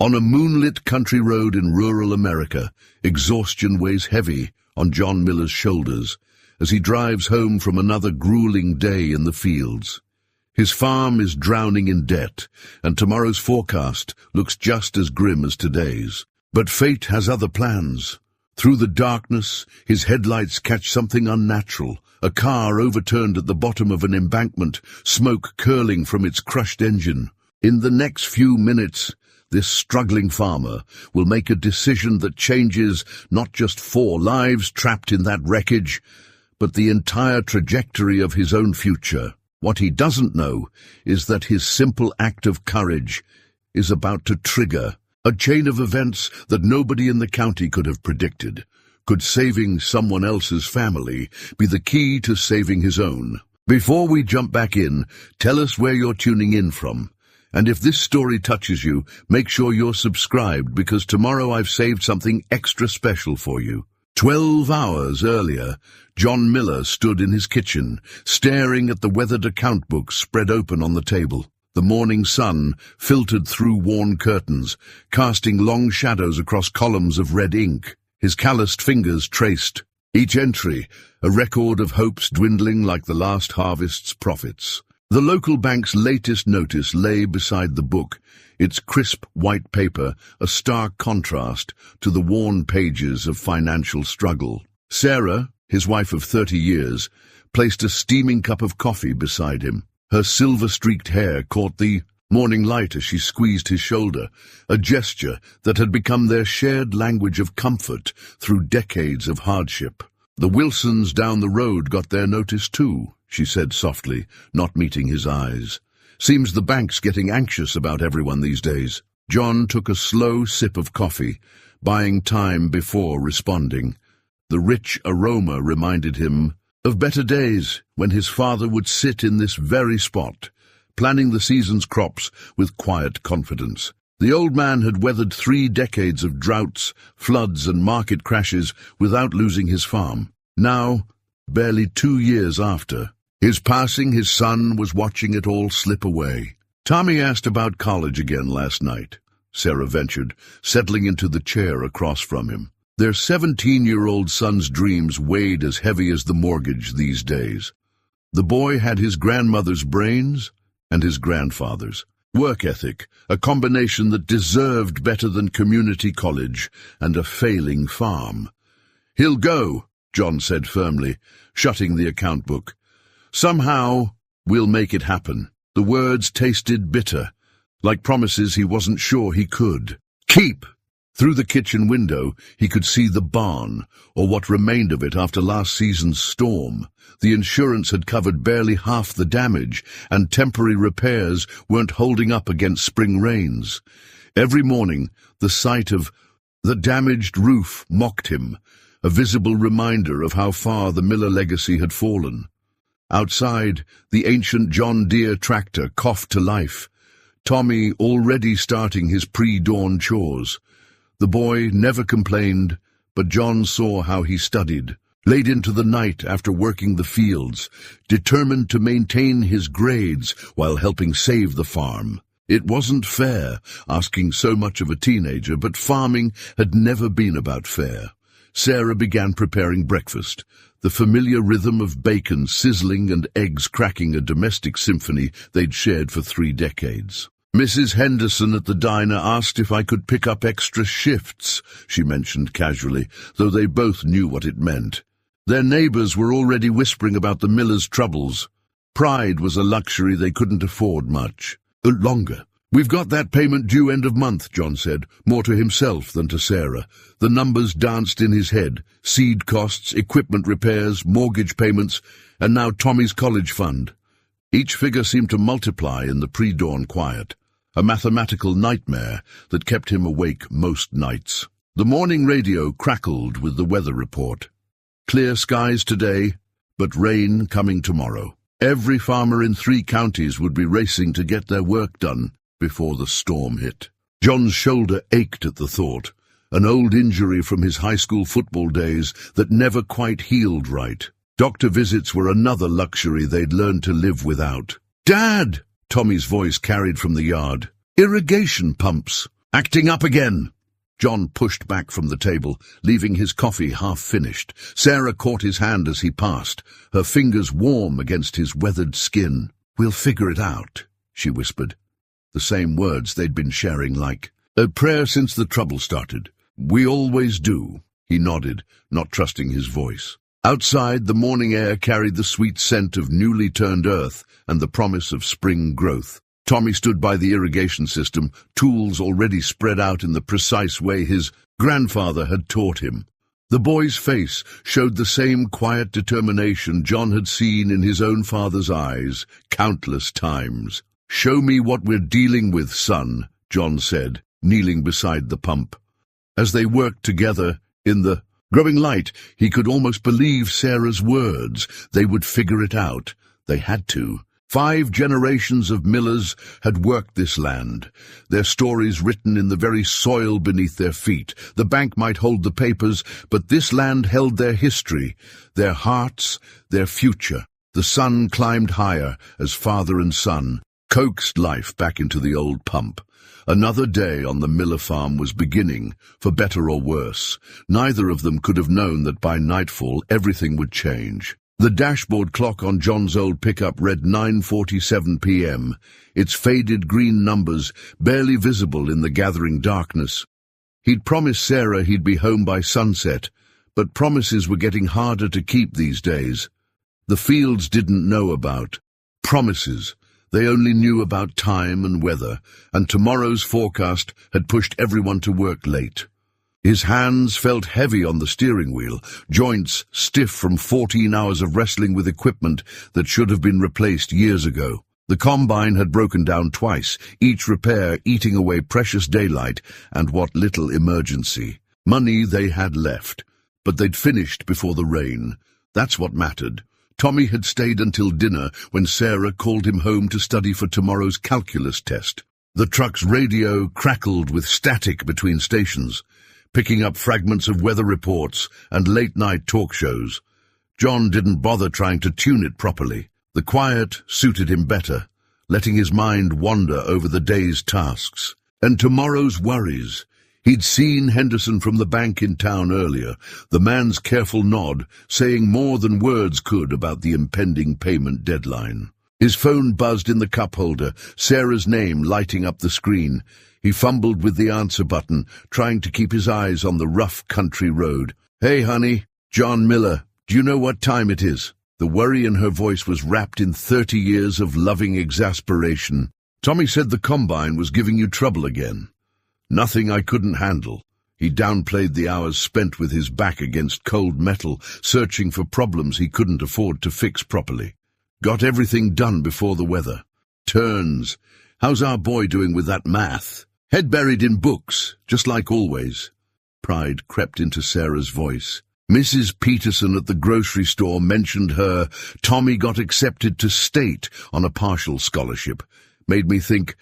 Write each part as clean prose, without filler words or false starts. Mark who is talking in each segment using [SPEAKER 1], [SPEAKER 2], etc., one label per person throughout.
[SPEAKER 1] On a moonlit country road in rural America, exhaustion weighs heavy on John Miller's shoulders as he drives home from another grueling day in the fields. His farm is drowning in debt, and tomorrow's forecast looks just as grim as today's. But fate has other plans. Through the darkness, his headlights catch something unnatural, a car overturned at the bottom of an embankment, smoke curling from its crushed engine. In the next few minutes, this struggling farmer will make a decision that changes not just 4 lives trapped in that wreckage, but the entire trajectory of his own future. What he doesn't know is that his simple act of courage is about to trigger a chain of events that nobody in the county could have predicted. Could saving someone else's family be the key to saving his own? Before we jump back in, tell us where you're tuning in from. And if this story touches you, make sure you're subscribed, because tomorrow I've saved something extra special for you. 12 hours earlier, John Miller stood in his kitchen, staring at the weathered account book spread open on the table. The morning sun filtered through worn curtains, casting long shadows across columns of red ink. His calloused fingers traced each entry, a record of hopes dwindling like the last harvest's profits. The local bank's latest notice lay beside the book, its crisp white paper a stark contrast to the worn pages of financial struggle. Sarah, his wife of 30 years, placed a steaming cup of coffee beside him. Her silver-streaked hair caught the morning light as she squeezed his shoulder, a gesture that had become their shared language of comfort through decades of hardship. "The Wilsons down the road got their notice too," she said softly, not meeting his eyes. "Seems the bank's getting anxious about everyone these days." John took a slow sip of coffee, buying time before responding. The rich aroma reminded him of better days when his father would sit in this very spot, planning the season's crops with quiet confidence. The old man had weathered 3 decades of droughts, floods, and market crashes without losing his farm. Now, barely 2 years after his passing, his son was watching it all slip away. "Tommy asked about college again last night," Sarah ventured, settling into the chair across from him. Their 17-year-old son's dreams weighed as heavy as the mortgage these days. The boy had his grandmother's brains and his grandfather's work ethic, a combination that deserved better than community college and a failing farm. "He'll go," John said firmly, shutting the account book. "Somehow, we'll make it happen." The words tasted bitter, like promises he wasn't sure he could keep. Through the kitchen window, he could see the barn, or what remained of it after last season's storm. The insurance had covered barely half the damage, and temporary repairs weren't holding up against spring rains. Every morning, the sight of the damaged roof mocked him, a visible reminder of how far the Miller legacy had fallen. Outside, the ancient John Deere tractor coughed to life, Tommy already starting his pre-dawn chores. The boy never complained, but John saw how he studied, late into the night after working the fields, determined to maintain his grades while helping save the farm. It wasn't fair, asking so much of a teenager, but farming had never been about fair. Sarah began preparing breakfast, the familiar rhythm of bacon sizzling and eggs cracking, a domestic symphony they'd shared for 3 decades. "Mrs. Henderson at the diner asked if I could pick up extra shifts," she mentioned casually, though they both knew what it meant. Their neighbors were already whispering about the Millers' troubles. Pride was a luxury they couldn't afford much longer. "We've got that payment due end of month," John said, more to himself than to Sarah. The numbers danced in his head: seed costs, equipment repairs, mortgage payments, and now Tommy's college fund. Each figure seemed to multiply in the pre-dawn quiet, a mathematical nightmare that kept him awake most nights. The morning radio crackled with the weather report. Clear skies today, but rain coming tomorrow. Every farmer in 3 counties would be racing to get their work done before the storm hit. John's shoulder ached at the thought, an old injury from his high school football days that never quite healed right. Doctor visits were another luxury they'd learned to live without. "Dad!" Tommy's voice carried from the yard. "Irrigation pumps." Acting up again! John pushed back from the table, leaving his coffee half-finished. Sarah caught his hand as he passed, her fingers warm against his weathered skin. "We'll figure it out," she whispered. The same words they'd been sharing like a prayer since the trouble started. "We always do," he nodded, not trusting his voice. Outside, the morning air carried the sweet scent of newly turned earth and the promise of spring growth. Tommy stood by the irrigation system, tools already spread out in the precise way his grandfather had taught him. The boy's face showed the same quiet determination John had seen in his own father's eyes countless times. "Show me what we're dealing with, son," John said, kneeling beside the pump. As they worked together in the growing light, he could almost believe Sarah's words. They would figure it out. They had to. 5 generations of millers had worked this land, their stories written in the very soil beneath their feet. The bank might hold the papers, but this land held their history, their hearts, their future. The sun climbed higher as father and son coaxed life back into the old pump. Another day on the Miller farm was beginning, for better or worse. Neither of them could have known that by nightfall everything would change. The dashboard clock on John's old pickup read 9:47 p.m., its faded green numbers barely visible in the gathering darkness. He'd promised Sarah he'd be home by sunset, but promises were getting harder to keep these days. The fields didn't know about promises. They only knew about time and weather, and tomorrow's forecast had pushed everyone to work late. His hands felt heavy on the steering wheel, joints stiff from 14 hours of wrestling with equipment that should have been replaced years ago. The combine had broken down twice, each repair eating away precious daylight and what little emergency. Money they had left, but they'd finished before the rain. That's what mattered. Tommy had stayed until dinner when Sarah called him home to study for tomorrow's calculus test. The truck's radio crackled with static between stations, picking up fragments of weather reports and late-night talk shows. John didn't bother trying to tune it properly. The quiet suited him better, letting his mind wander over the day's tasks and tomorrow's worries. He'd seen Henderson from the bank in town earlier, the man's careful nod saying more than words could about the impending payment deadline. His phone buzzed in the cup holder, Sarah's name lighting up the screen. He fumbled with the answer button, trying to keep his eyes on the rough country road. "Hey, honey, John Miller. Do you know what time it is?" The worry in her voice was wrapped in 30 years of loving exasperation. "Tommy said the combine was giving you trouble again." "Nothing I couldn't handle." He downplayed the hours spent with his back against cold metal, searching for problems he couldn't afford to fix properly. "Got everything done before the weather." "Turns. How's our boy doing with that math?" "Head buried in books, just like always." Pride crept into Sarah's voice. Mrs. Peterson at the grocery store mentioned her Tommy got accepted to state on a partial scholarship. Made me think,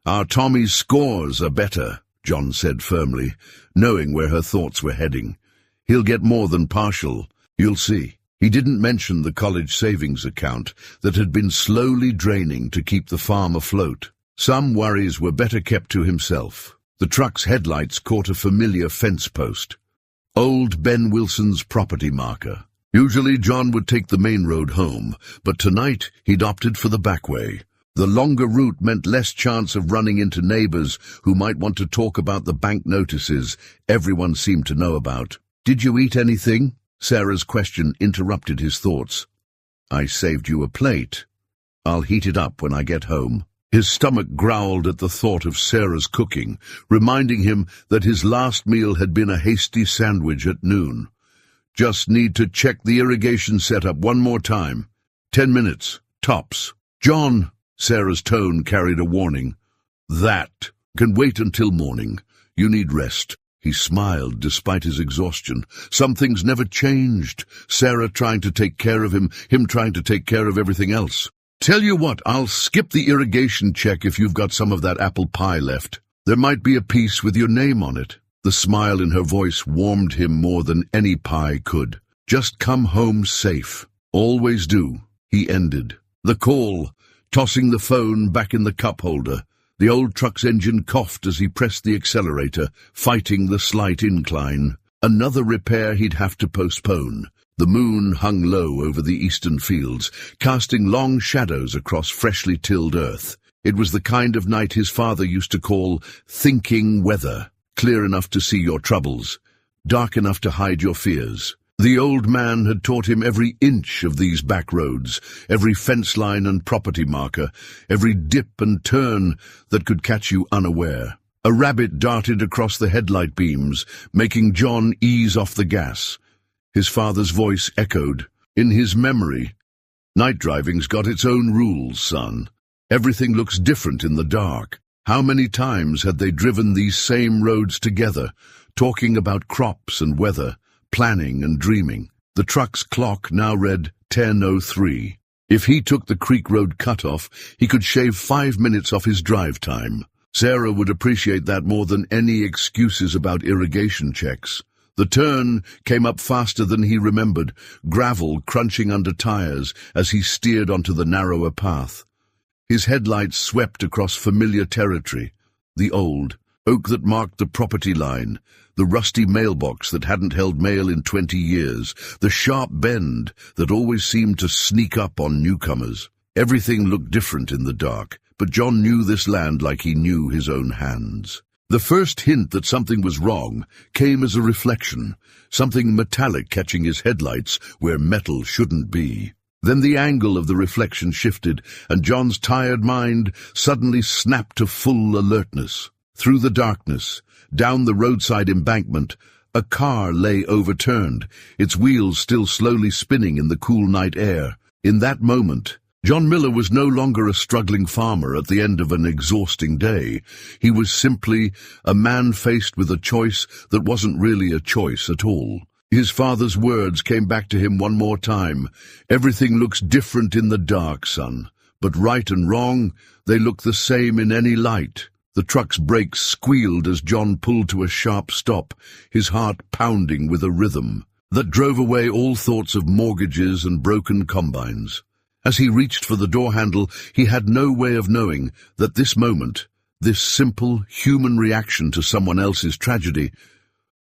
[SPEAKER 1] our Tommy's scores are better, John said firmly, knowing where her thoughts were heading. He'll get more than partial, you'll see. He didn't mention the college savings account that had been slowly draining to keep the farm afloat. Some worries were better kept to himself. The truck's headlights caught a familiar fence post. Old Ben Wilson's property marker. Usually John would take the main road home, but tonight he'd opted for the back way. The longer route meant less chance of running into neighbors who might want to talk about the bank notices everyone seemed to know about. "Did you eat anything?" Sarah's question interrupted his thoughts. "I saved you a plate. I'll heat it up when I get home." His stomach growled at the thought of Sarah's cooking, reminding him that his last meal had been a hasty sandwich at noon. "Just need to check the irrigation setup one more time. 10 minutes, tops." "John," Sarah's tone carried a warning. "That can wait until morning. You need rest." He smiled despite his exhaustion. Some things never changed. Sarah trying to take care of him trying to take care of everything else. "Tell you what, I'll skip the irrigation check if you've got some of that apple pie left. There might be a piece with your name on it." The smile in her voice warmed him more than any pie could. "Just come home safe. Always do," he ended. The call, tossing the phone back in the cup holder. The old truck's engine coughed as he pressed the accelerator, fighting the slight incline. Another repair he'd have to postpone. The moon hung low over the eastern fields, casting long shadows across freshly tilled earth. It was the kind of night his father used to call thinking weather, clear enough to see your troubles, dark enough to hide your fears. The old man had taught him every inch of these back roads, every fence line and property marker, every dip and turn that could catch you unaware. A rabbit darted across the headlight beams, making John ease off the gas. His father's voice echoed. In his memory, night driving's got its own rules, son. Everything looks different in the dark. How many times had they driven these same roads together, talking about crops and weather, planning and dreaming? The truck's clock now read 10:03. If he took the Creek Road cutoff, he could shave 5 minutes off his drive time. Sarah would appreciate that more than any excuses about irrigation checks. The turn came up faster than he remembered, gravel crunching under tires as he steered onto the narrower path. His headlights swept across familiar territory, the old oak that marked the property line, the rusty mailbox that hadn't held mail in 20 years, the sharp bend that always seemed to sneak up on newcomers. Everything looked different in the dark, but John knew this land like he knew his own hands. The first hint that something was wrong came as a reflection, something metallic catching his headlights where metal shouldn't be. Then the angle of the reflection shifted, and John's tired mind suddenly snapped to full alertness. Through the darkness, down the roadside embankment, a car lay overturned, its wheels still slowly spinning in the cool night air. In that moment, John Miller was no longer a struggling farmer at the end of an exhausting day. He was simply a man faced with a choice that wasn't really a choice at all. His father's words came back to him one more time. Everything looks different in the dark, son, but right and wrong, they look the same in any light. The truck's brakes squealed as John pulled to a sharp stop, his heart pounding with a rhythm that drove away all thoughts of mortgages and broken combines. As he reached for the door handle, he had no way of knowing that this moment, this simple human reaction to someone else's tragedy,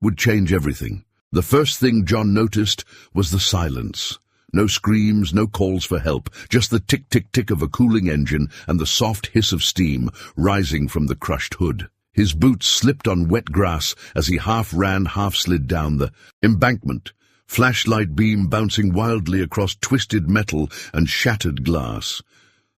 [SPEAKER 1] would change everything. The first thing John noticed was the silence. No screams, no calls for help, just the tick-tick-tick of a cooling engine and the soft hiss of steam rising from the crushed hood. His boots slipped on wet grass as he half ran, half slid down the embankment, flashlight beam bouncing wildly across twisted metal and shattered glass.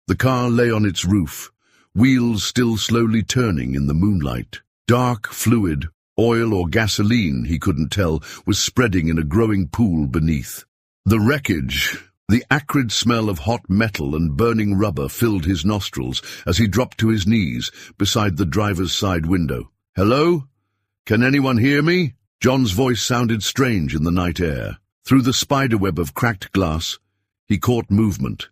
[SPEAKER 1] The car lay on its roof, wheels still slowly turning in the moonlight. Dark fluid, oil or gasoline, he couldn't tell, was spreading in a growing pool beneath. The wreckage, the acrid smell of hot metal and burning rubber filled his nostrils as he dropped to his knees beside the driver's side window. "Hello? Can anyone hear me?" John's voice sounded strange in the night air. Through the spiderweb of cracked glass, he caught movement.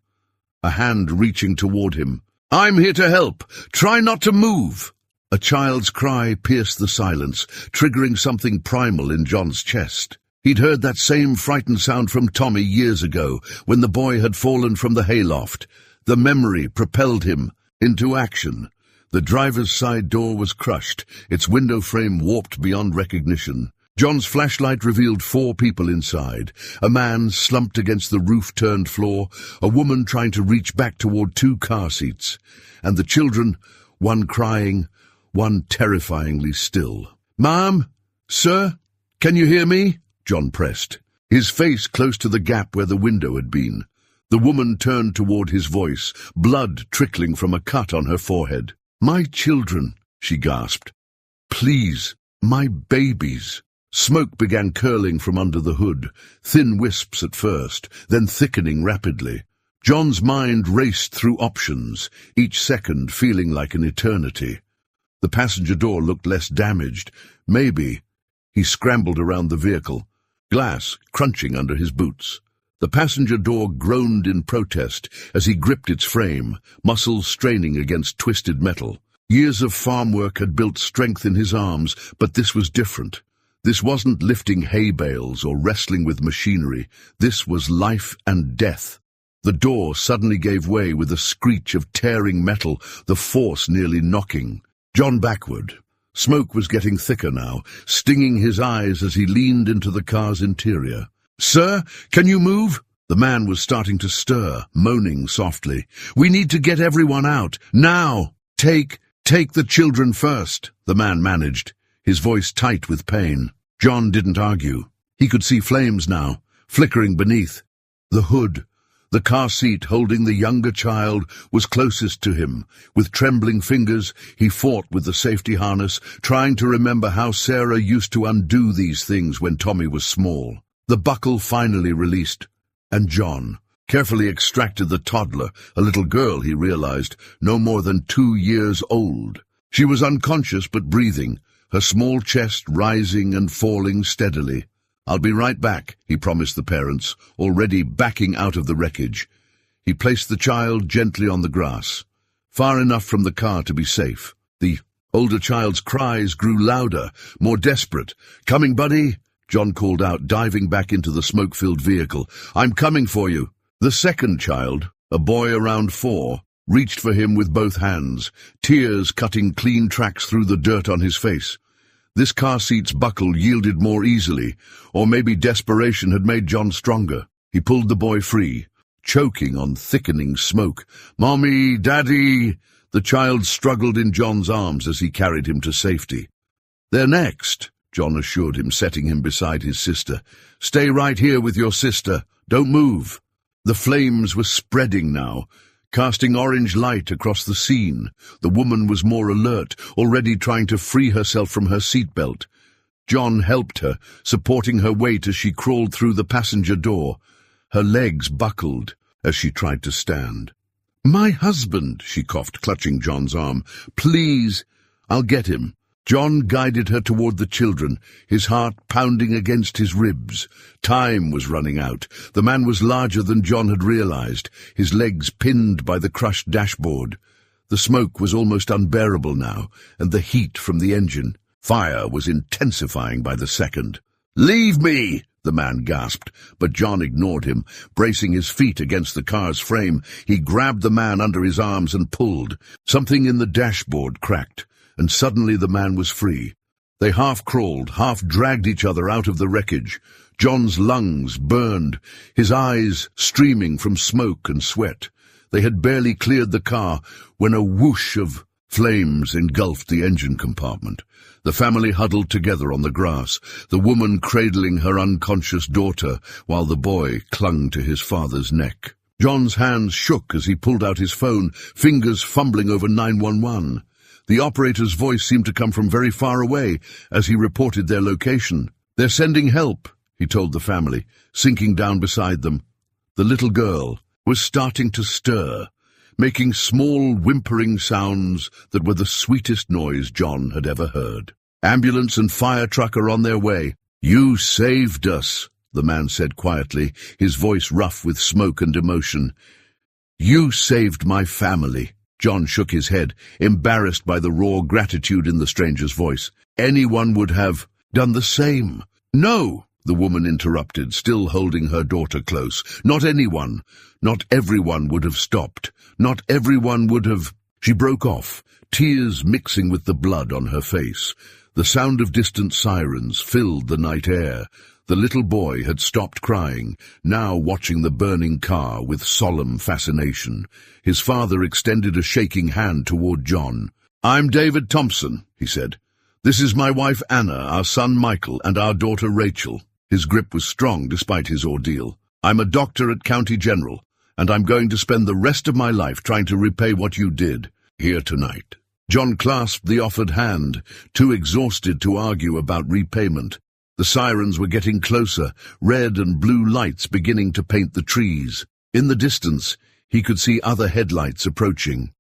[SPEAKER 1] A hand reaching toward him. "I'm here to help. Try not to move." A child's cry pierced the silence, triggering something primal in John's chest. He'd heard that same frightened sound from Tommy years ago, when the boy had fallen from the hayloft. The memory propelled him into action. The driver's side door was crushed, its window frame warped beyond recognition. John's flashlight revealed 4 people inside. A man slumped against the roof-turned floor, a woman trying to reach back toward 2 car seats, and the children, one crying, one terrifyingly still. "Mom? Sir? Can you hear me?" John pressed, his face close to the gap where the window had been. The woman turned toward his voice, blood trickling from a cut on her forehead. "My children," she gasped. "Please, my babies." Smoke began curling from under the hood, thin wisps at first, then thickening rapidly. John's mind raced through options, each second feeling like an eternity. The passenger door looked less damaged. Maybe. He scrambled around the vehicle, glass crunching under his boots. The passenger door groaned in protest as he gripped its frame, muscles straining against twisted metal. Years of farm work had built strength in his arms, but this was different. This wasn't lifting hay bales or wrestling with machinery. This was life and death. The door suddenly gave way with a screech of tearing metal, the force nearly knocking John backward. Smoke was getting thicker now, stinging his eyes as he leaned into the car's interior. "Sir, can you move?" The man was starting to stir, moaning softly. "We need to get everyone out, now! Take the children first," the man managed, his voice tight with pain. John didn't argue. He could see flames now, flickering beneath. The hood, the car seat holding the younger child, was closest to him. With trembling fingers, he fought with the safety harness, trying to remember how Sarah used to undo these things when Tommy was small. The buckle finally released, and John carefully extracted the toddler, a little girl, he realized, no more than 2 years old. She was unconscious but breathing, her small chest rising and falling steadily. "I'll be right back," he promised the parents, already backing out of the wreckage. He placed the child gently on the grass, far enough from the car to be safe. The older child's cries grew louder, more desperate. "Coming, buddy?" John called out, diving back into the smoke-filled vehicle. "I'm coming for you." The second child, a boy around 4, reached for him with both hands, tears cutting clean tracks through the dirt on his face. This car seat's buckle yielded more easily, or maybe desperation had made John stronger. He pulled the boy free, choking on thickening smoke. "Mommy, Daddy!" The child struggled in John's arms as he carried him to safety. "They're next," John assured him, setting him beside his sister. "Stay right here with your sister. Don't move." The flames were spreading now, casting orange light across the scene. The woman was more alert, already trying to free herself from her seatbelt. John helped her, supporting her weight as she crawled through the passenger door. Her legs buckled as she tried to stand. "My husband," she coughed, clutching John's arm. "Please, I'll get him." John guided her toward the children, his heart pounding against his ribs. Time was running out. The man was larger than John had realized, his legs pinned by the crushed dashboard. The smoke was almost unbearable now, and the heat from the engine. Fire was intensifying by the second. "Leave me!" the man gasped, but John ignored him. Bracing his feet against the car's frame, he grabbed the man under his arms and pulled. Something in the dashboard cracked, and suddenly the man was free. They half-crawled, half-dragged each other out of the wreckage. John's lungs burned, his eyes streaming from smoke and sweat. They had barely cleared the car when a whoosh of flames engulfed the engine compartment. The family huddled together on the grass, the woman cradling her unconscious daughter, while the boy clung to his father's neck. John's hands shook as he pulled out his phone, fingers fumbling over 911. The operator's voice seemed to come from very far away as he reported their location. "They're sending help," he told the family, sinking down beside them. The little girl was starting to stir, making small whimpering sounds that were the sweetest noise John had ever heard. "Ambulance and fire truck are on their way." "You saved us," the man said quietly, his voice rough with smoke and emotion. "You saved my family." John shook his head, embarrassed by the raw gratitude in the stranger's voice. "Anyone would have done the same." "No," the woman interrupted, still holding her daughter close. "Not anyone. Not everyone would have stopped. Not everyone would have—" She broke off, tears mixing with the blood on her face. The sound of distant sirens filled the night air. The little boy had stopped crying, now watching the burning car with solemn fascination. His father extended a shaking hand toward John. "I'm David Thompson," he said. "This is my wife Anna, our son Michael, and our daughter Rachel." His grip was strong despite his ordeal. "I'm a doctor at County General, and I'm going to spend the rest of my life trying to repay what you did here tonight." John clasped the offered hand, too exhausted to argue about repayment. The sirens were getting closer, red and blue lights beginning to paint the trees. In the distance, he could see other headlights approaching.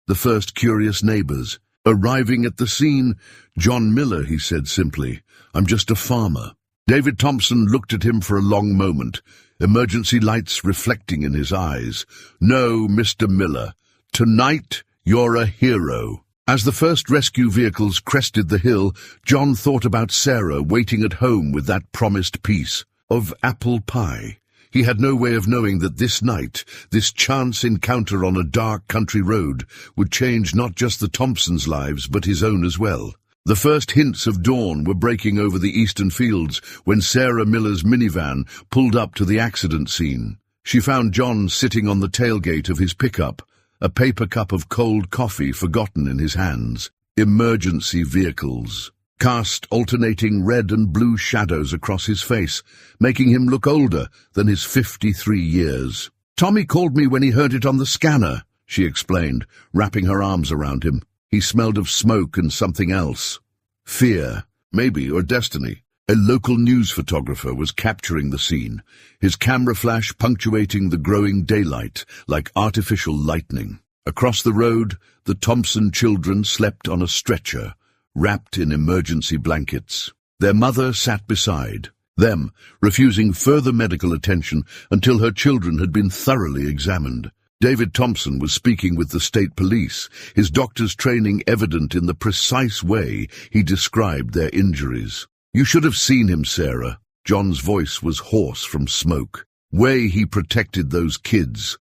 [SPEAKER 1] The first curious neighbors. Arriving at the scene, "John Miller," he said simply. "I'm just a farmer." David Thompson looked at him for a long moment, emergency lights reflecting in his eyes. "No, Mr. Miller. Tonight, you're a hero." As the first rescue vehicles crested the hill, John thought about Sarah waiting at home with that promised piece of apple pie. He had no way of knowing that this night, this chance encounter on a dark country road, would change not just the Thompsons' lives, but his own as well. The first hints of dawn were breaking over the eastern fields when Sarah Miller's minivan pulled up to the accident scene. She found John sitting on the tailgate of his pickup, a paper cup of cold coffee forgotten in his hands. Emergency vehicles cast alternating red and blue shadows across his face, making him look older than his 53 years. "Tommy called me when he heard it on the scanner," she explained, wrapping her arms around him. He smelled of smoke and something else. Fear, maybe, or destiny. A local news photographer was capturing the scene, his camera flash punctuating the growing daylight like artificial lightning. Across the road, the Thompson children slept on a stretcher, wrapped in emergency blankets. Their mother sat beside them, refusing further medical attention until her children had been thoroughly examined. David Thompson was speaking with the state police, his doctor's training evident in the precise way he described their injuries. "You should have seen him, Sarah." John's voice was hoarse from smoke. "Way he protected those kids.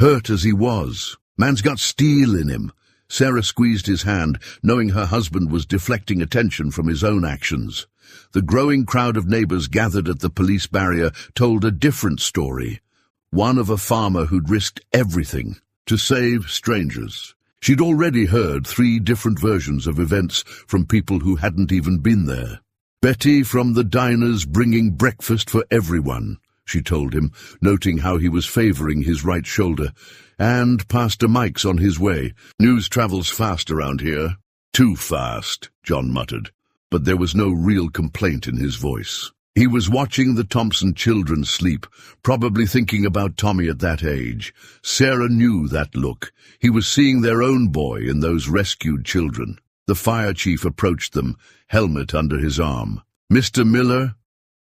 [SPEAKER 1] Hurt as he was. Man's got steel in him." Sarah squeezed his hand, knowing her husband was deflecting attention from his own actions. The growing crowd of neighbors gathered at the police barrier told a different story, one of a farmer who'd risked everything to save strangers. She'd already heard 3 different versions of events from people who hadn't even been there. "Betty from the diners bringing breakfast for everyone," she told him, noting how he was favoring his right shoulder. "And Pastor Mike's on his way. News travels fast around here." "Too fast," John muttered, but there was no real complaint in his voice. He was watching the Thompson children sleep, probably thinking about Tommy at that age. Sarah knew that look. He was seeing their own boy in those rescued children. The fire chief approached them, helmet under his arm. "Mr. Miller,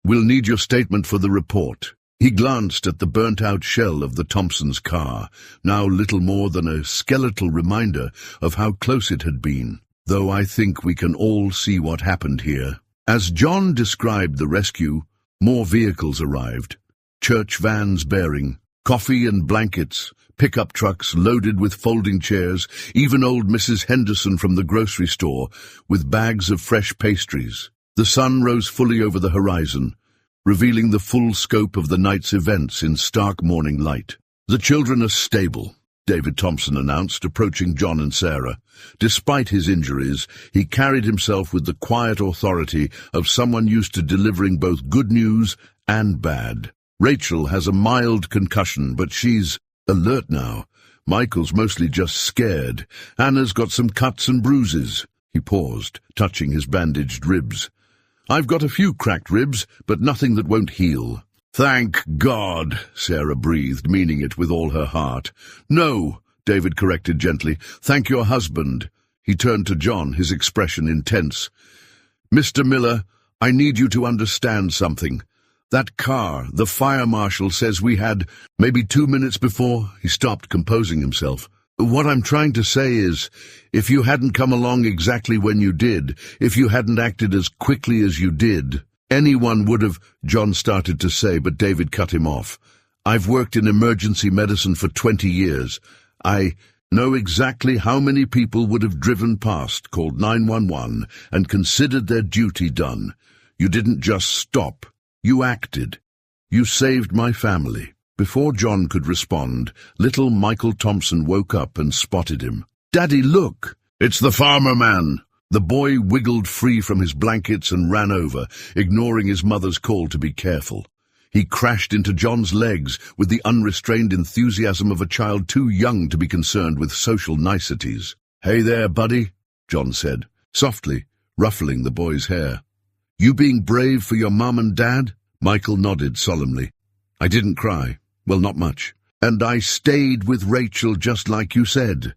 [SPEAKER 1] we'll need your statement for the report." He glanced at the burnt-out shell of the Thompsons' car, now little more than a skeletal reminder of how close it had been, though I think we can all see what happened here. As John described the rescue, more vehicles arrived. Church vans bearing coffee and blankets, pickup trucks loaded with folding chairs, even old Mrs. Henderson from the grocery store with bags of fresh pastries. The sun rose fully over the horizon, revealing the full scope of the night's events in stark morning light. "The children are stable," David Thompson announced, approaching John and Sarah. Despite his injuries, he carried himself with the quiet authority of someone used to delivering both good news and bad. "Rachel has a mild concussion, but she's alert now. Michael's mostly just scared. Anna's got some cuts and bruises." He paused, touching his bandaged ribs. "I've got a few cracked ribs, but nothing that won't heal." "Thank God," Sarah breathed, meaning it with all her heart. "No," David corrected gently. "Thank your husband." He turned to John, his expression intense. "Mr. Miller, I need you to understand something. That car, the fire marshal says we had maybe 2 minutes before." He stopped, composing himself. "What I'm trying to say is, if you hadn't come along exactly when you did, if you hadn't acted as quickly as you did, anyone would have," John started to say, but David cut him off. "I've worked in emergency medicine for 20 years. I know exactly how many people would have driven past, called 911, and considered their duty done. You didn't just stop. You acted. You saved my family." Before John could respond, little Michael Thompson woke up and spotted him. "Daddy, look! It's the farmer man!" The boy wiggled free from his blankets and ran over, ignoring his mother's call to be careful. He crashed into John's legs with the unrestrained enthusiasm of a child too young to be concerned with social niceties. "Hey there, buddy," John said, softly, ruffling the boy's hair. "You being brave for your mum and dad?" Michael nodded solemnly. "I didn't cry. Well, not much. And I stayed with Rachel just like you said."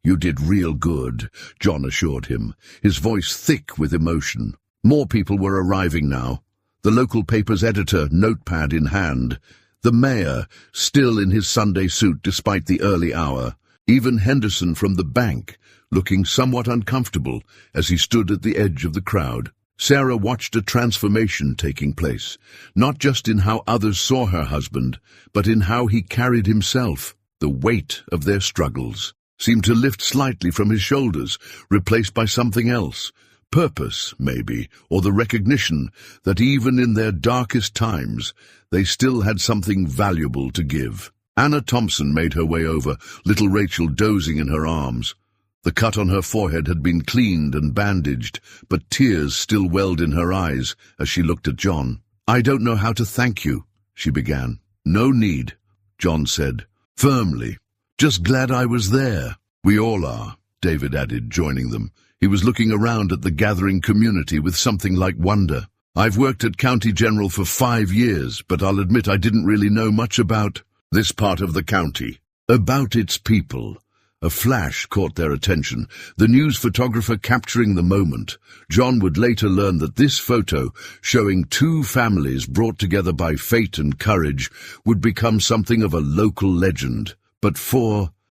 [SPEAKER 1] "You did real good," John assured him, his voice thick with emotion. More people were arriving now. The local paper's editor, notepad in hand. The mayor, still in his Sunday suit despite the early hour. Even Henderson from the bank, looking somewhat uncomfortable as he stood at the edge of the crowd. Sarah watched a transformation taking place, not just in how others saw her husband, but in how he carried himself. The weight of their struggles seemed to lift slightly from his shoulders, replaced by something else. Purpose, maybe, or the recognition that even in their darkest times, they still had something valuable to give. Anna Thompson made her way over, little Rachel dozing in her arms. The cut on her forehead had been cleaned and bandaged, but tears still welled in her eyes as she looked at John. "I don't know how to thank you," she began. "No need," John said, firmly. "Just glad I was there." "We all are," David added, joining them. He was looking around at the gathering community with something like wonder. "I've worked at County General for 5 years, but I'll admit I didn't really know much about this part of the county, about its people." A flash caught their attention, the news photographer capturing the moment. John would later learn that this photo, showing 2 families brought together by fate and courage, would become something of a local legend. But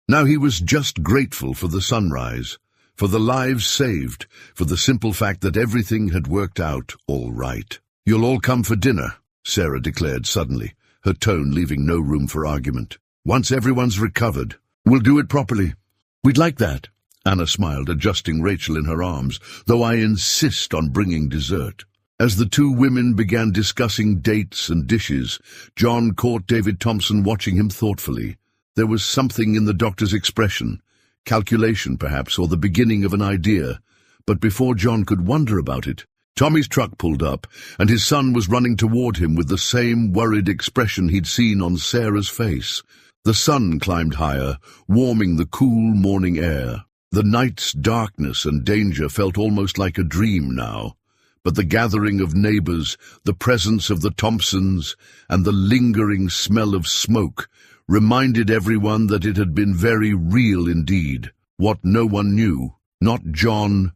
[SPEAKER 1] now he was just grateful for the sunrise, for the lives saved, for the simple fact that everything had worked out all right. "You'll all come for dinner," Sarah declared suddenly, her tone leaving no room for argument. "Once everyone's recovered, we'll do it properly." "We'd like that," Anna smiled, adjusting Rachel in her arms, "though I insist on bringing dessert." As the 2 women began discussing dates and dishes, John caught David Thompson watching him thoughtfully. There was something in the doctor's expression, calculation perhaps, or the beginning of an idea. But before John could wonder about it, Tommy's truck pulled up, and his son was running toward him with the same worried expression he'd seen on Sarah's face. The sun climbed higher, warming the cool morning air. The night's darkness and danger felt almost like a dream now. But the gathering of neighbors, the presence of the Thompsons, and the lingering smell of smoke reminded everyone that it had been very real indeed. What no one knew, not John,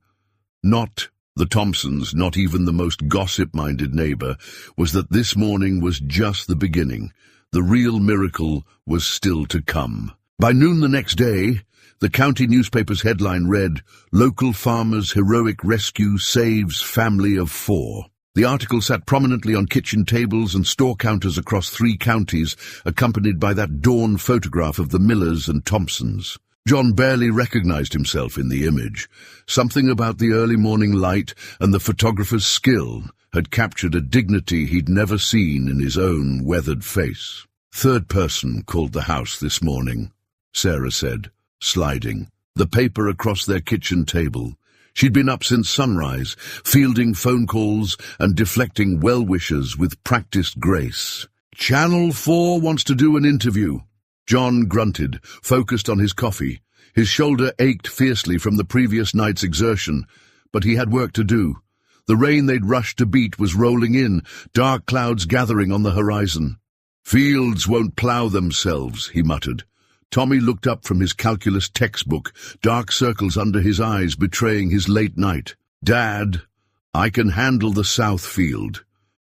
[SPEAKER 1] not the Thompsons, not even the most gossip-minded neighbor, was that this morning was just the beginning. The real miracle was still to come. By noon the next day, the county newspaper's headline read, "Local Farmer's Heroic Rescue Saves Family of 4." The article sat prominently on kitchen tables and store counters across 3 counties, accompanied by that dawn photograph of the Millers and Thompsons. John barely recognized himself in the image. Something about the early morning light and the photographer's skill had captured a dignity he'd never seen in his own weathered face. "Third person called the house this morning," Sarah said, sliding the paper across their kitchen table. She'd been up since sunrise, fielding phone calls and deflecting well-wishers with practiced grace. "Channel 4 wants to do an interview." John grunted, focused on his coffee. His shoulder ached fiercely from the previous night's exertion, but he had work to do. The rain they'd rushed to beat was rolling in, dark clouds gathering on the horizon. "Fields won't plough themselves," he muttered. Tommy looked up from his calculus textbook, dark circles under his eyes betraying his late night. "Dad, I can handle the south field.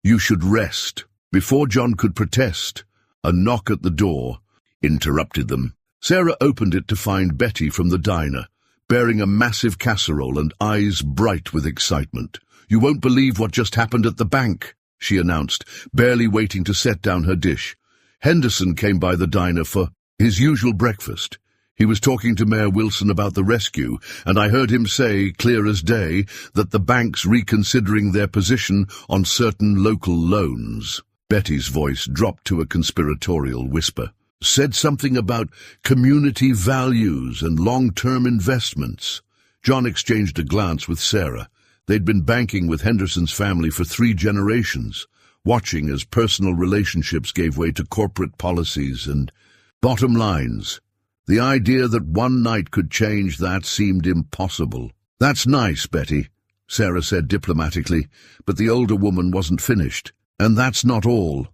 [SPEAKER 1] You should rest." Before John could protest, a knock at the door interrupted them. Sarah opened it to find Betty from the diner, bearing a massive casserole and eyes bright with excitement. "You won't believe what just happened at the bank," she announced, barely waiting to set down her dish. "Henderson came by the diner for his usual breakfast. He was talking to Mayor Wilson about the rescue, and I heard him say, clear as day, that the bank's reconsidering their position on certain local loans." Betty's voice dropped to a conspiratorial whisper. "Said something about community values and long-term investments." John exchanged a glance with Sarah. They'd been banking with Henderson's family for 3 generations, watching as personal relationships gave way to corporate policies and bottom lines. The idea that one night could change that seemed impossible. "That's nice, Betty," Sarah said diplomatically, but the older woman wasn't finished. "And that's not all.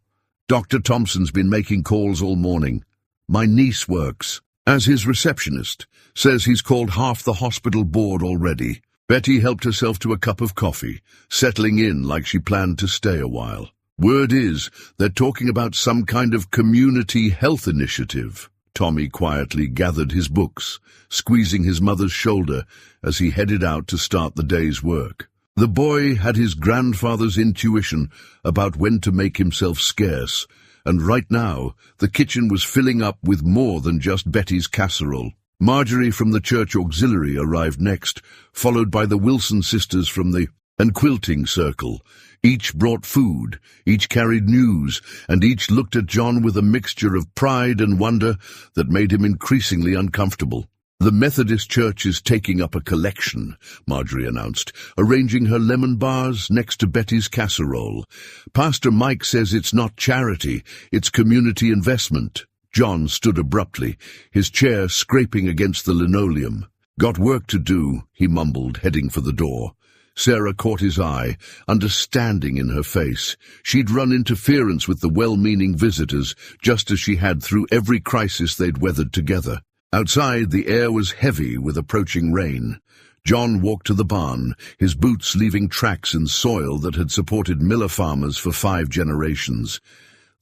[SPEAKER 1] Dr. Thompson's been making calls all morning. My niece works as his receptionist, says he's called half the hospital board already." Betty helped herself to a cup of coffee, settling in like she planned to stay a while. "Word is, they're talking about some kind of community health initiative." Tommy quietly gathered his books, squeezing his mother's shoulder as he headed out to start the day's work. The boy had his grandfather's intuition about when to make himself scarce, and right now the kitchen was filling up with more than just Betty's casserole. Marjorie from the church auxiliary arrived next, followed by the Wilson sisters from the quilting circle. Each brought food, each carried news, and each looked at John with a mixture of pride and wonder that made him increasingly uncomfortable. "The Methodist Church is taking up a collection," Marjorie announced, arranging her lemon bars next to Betty's casserole. "Pastor Mike says it's not charity, it's community investment." John stood abruptly, his chair scraping against the linoleum. "Got work to do," he mumbled, heading for the door. Sarah caught his eye, understanding in her face. She'd run interference with the well-meaning visitors, just as she had through every crisis they'd weathered together. Outside, the air was heavy with approaching rain. John walked to the barn, his boots leaving tracks in soil that had supported Miller farmers for 5 generations.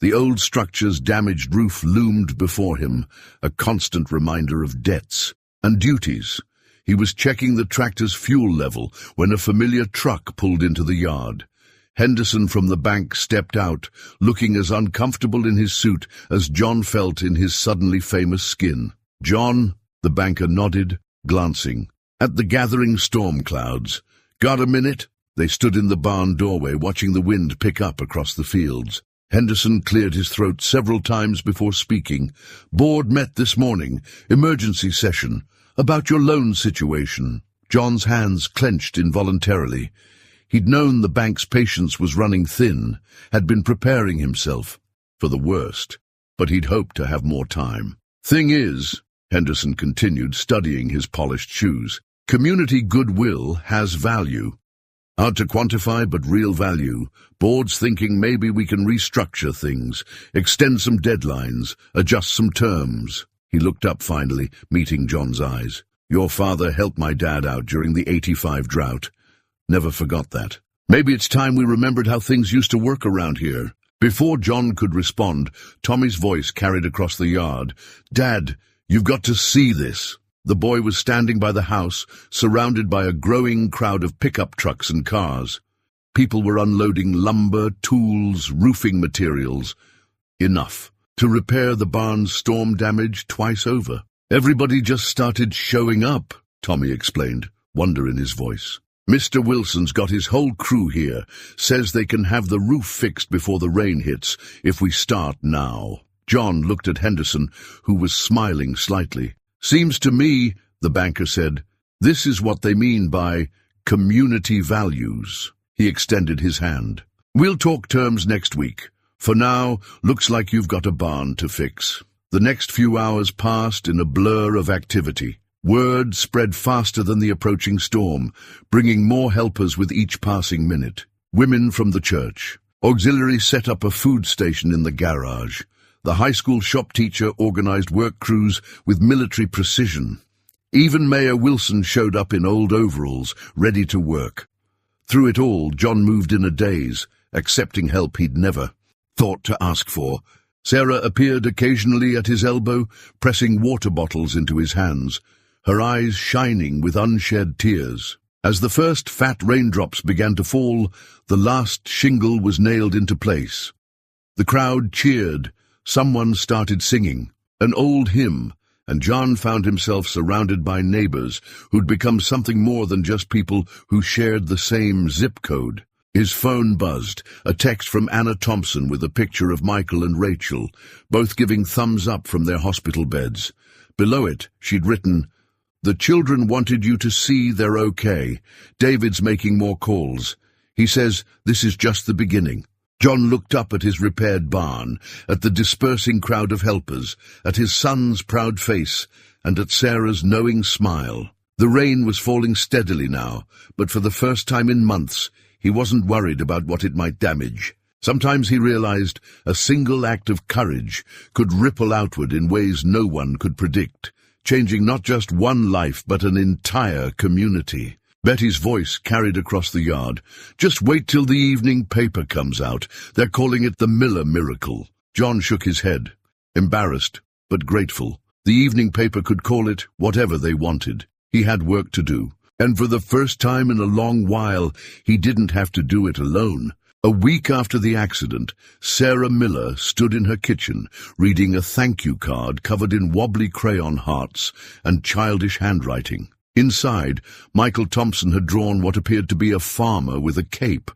[SPEAKER 1] The old structure's damaged roof loomed before him, a constant reminder of debts and duties. He was checking the tractor's fuel level when a familiar truck pulled into the yard. Henderson from the bank stepped out, looking as uncomfortable in his suit as John felt in his suddenly famous skin. "John," the banker nodded, glancing at the gathering storm clouds. "Got a minute?" They stood in the barn doorway, watching the wind pick up across the fields. Henderson cleared his throat several times before speaking. "Board met this morning. Emergency session. About your loan situation." John's hands clenched involuntarily. He'd known the bank's patience was running thin, had been preparing himself for the worst, but he'd hoped to have more time. "Thing is," Henderson continued, studying his polished shoes, "community goodwill has value. Hard to quantify, but real value. Board's thinking maybe we can restructure things, extend some deadlines, adjust some terms." He looked up finally, meeting John's eyes. "Your father helped my dad out during the '85 drought. Never forgot that. Maybe it's time we remembered how things used to work around here." Before John could respond, Tommy's voice carried across the yard. "Dad, you've got to see this." The boy was standing by the house, surrounded by a growing crowd of pickup trucks and cars. People were unloading lumber, tools, roofing materials. Enough to repair the barn's storm damage twice over. "Everybody just started showing up," Tommy explained, wonder in his voice. "Mr. Wilson's got his whole crew here, says they can have the roof fixed before the rain hits if we start now." John looked at Henderson, who was smiling slightly. "Seems to me," the banker said, "this is what they mean by community values." He extended his hand. "We'll talk terms next week. For now, looks like you've got a barn to fix." The next few hours passed in a blur of activity. Word spread faster than the approaching storm, bringing more helpers with each passing minute. Women from the church. Auxiliary set up a food station in the garage. The high school shop teacher organized work crews with military precision. Even Mayor Wilson showed up in old overalls, ready to work. Through it all, John moved in a daze, accepting help he'd never thought to ask for. Sarah appeared occasionally at his elbow, pressing water bottles into his hands, her eyes shining with unshed tears. As the first fat raindrops began to fall, the last shingle was nailed into place. The crowd cheered. Someone started singing, an old hymn, and John found himself surrounded by neighbors who'd become something more than just people who shared the same zip code. His phone buzzed, a text from Anna Thompson with a picture of Michael and Rachel, both giving thumbs up from their hospital beds. Below it, she'd written, "The children wanted you to see they're okay. David's making more calls. He says this is just the beginning." John looked up at his repaired barn, at the dispersing crowd of helpers, at his son's proud face, and at Sarah's knowing smile. The rain was falling steadily now, but for the first time in months, he wasn't worried about what it might damage. Sometimes he realized a single act of courage could ripple outward in ways no one could predict, changing not just one life but an entire community. Betty's voice carried across the yard. "Just wait till the evening paper comes out. They're calling it the Miller miracle." John shook his head, embarrassed but grateful. The evening paper could call it whatever they wanted. He had work to do. And for the first time in a long while, he didn't have to do it alone. A week after the accident, Sarah Miller stood in her kitchen, reading a thank you card covered in wobbly crayon hearts and childish handwriting. Inside, Michael Thompson had drawn what appeared to be a farmer with a cape,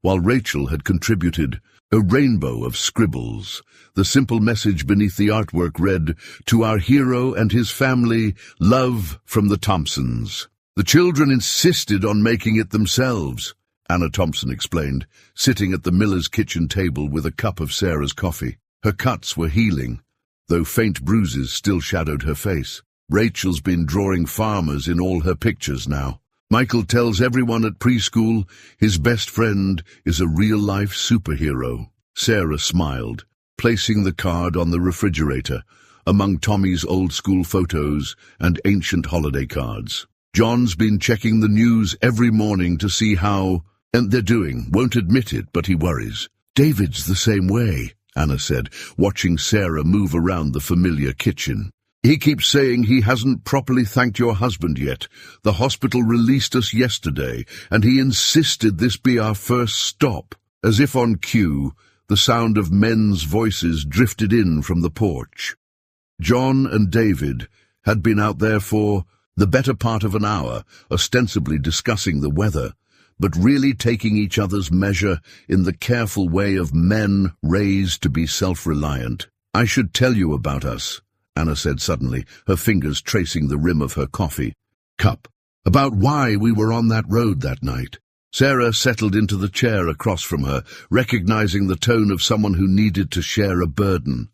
[SPEAKER 1] while Rachel had contributed a rainbow of scribbles. The simple message beneath the artwork read, "To our hero and his family, love from the Thompsons." The children insisted on making it themselves, Anna Thompson explained, sitting at the Miller's kitchen table with a cup of Sarah's coffee. Her cuts were healing, though faint bruises still shadowed her face. Rachel's been drawing farmers in all her pictures now. Michael tells everyone at preschool his best friend is a real-life superhero. Sarah smiled, placing the card on the refrigerator, among Tommy's old-school photos and ancient holiday cards. John's been checking the news every morning to see how they're doing. Won't admit it, but he worries. David's the same way, Anna said, watching Sarah move around the familiar kitchen. He keeps saying he hasn't properly thanked your husband yet. The hospital released us yesterday, and he insisted this be our first stop. As if on cue, the sound of men's voices drifted in from the porch. John and David had been out there for the better part of an hour, ostensibly discussing the weather, but really taking each other's measure in the careful way of men raised to be self-reliant. "I should tell you about us," Anna said suddenly, her fingers tracing the rim of her coffee cup, "about why we were on that road that night." Sarah settled into the chair across from her, recognizing the tone of someone who needed to share a burden.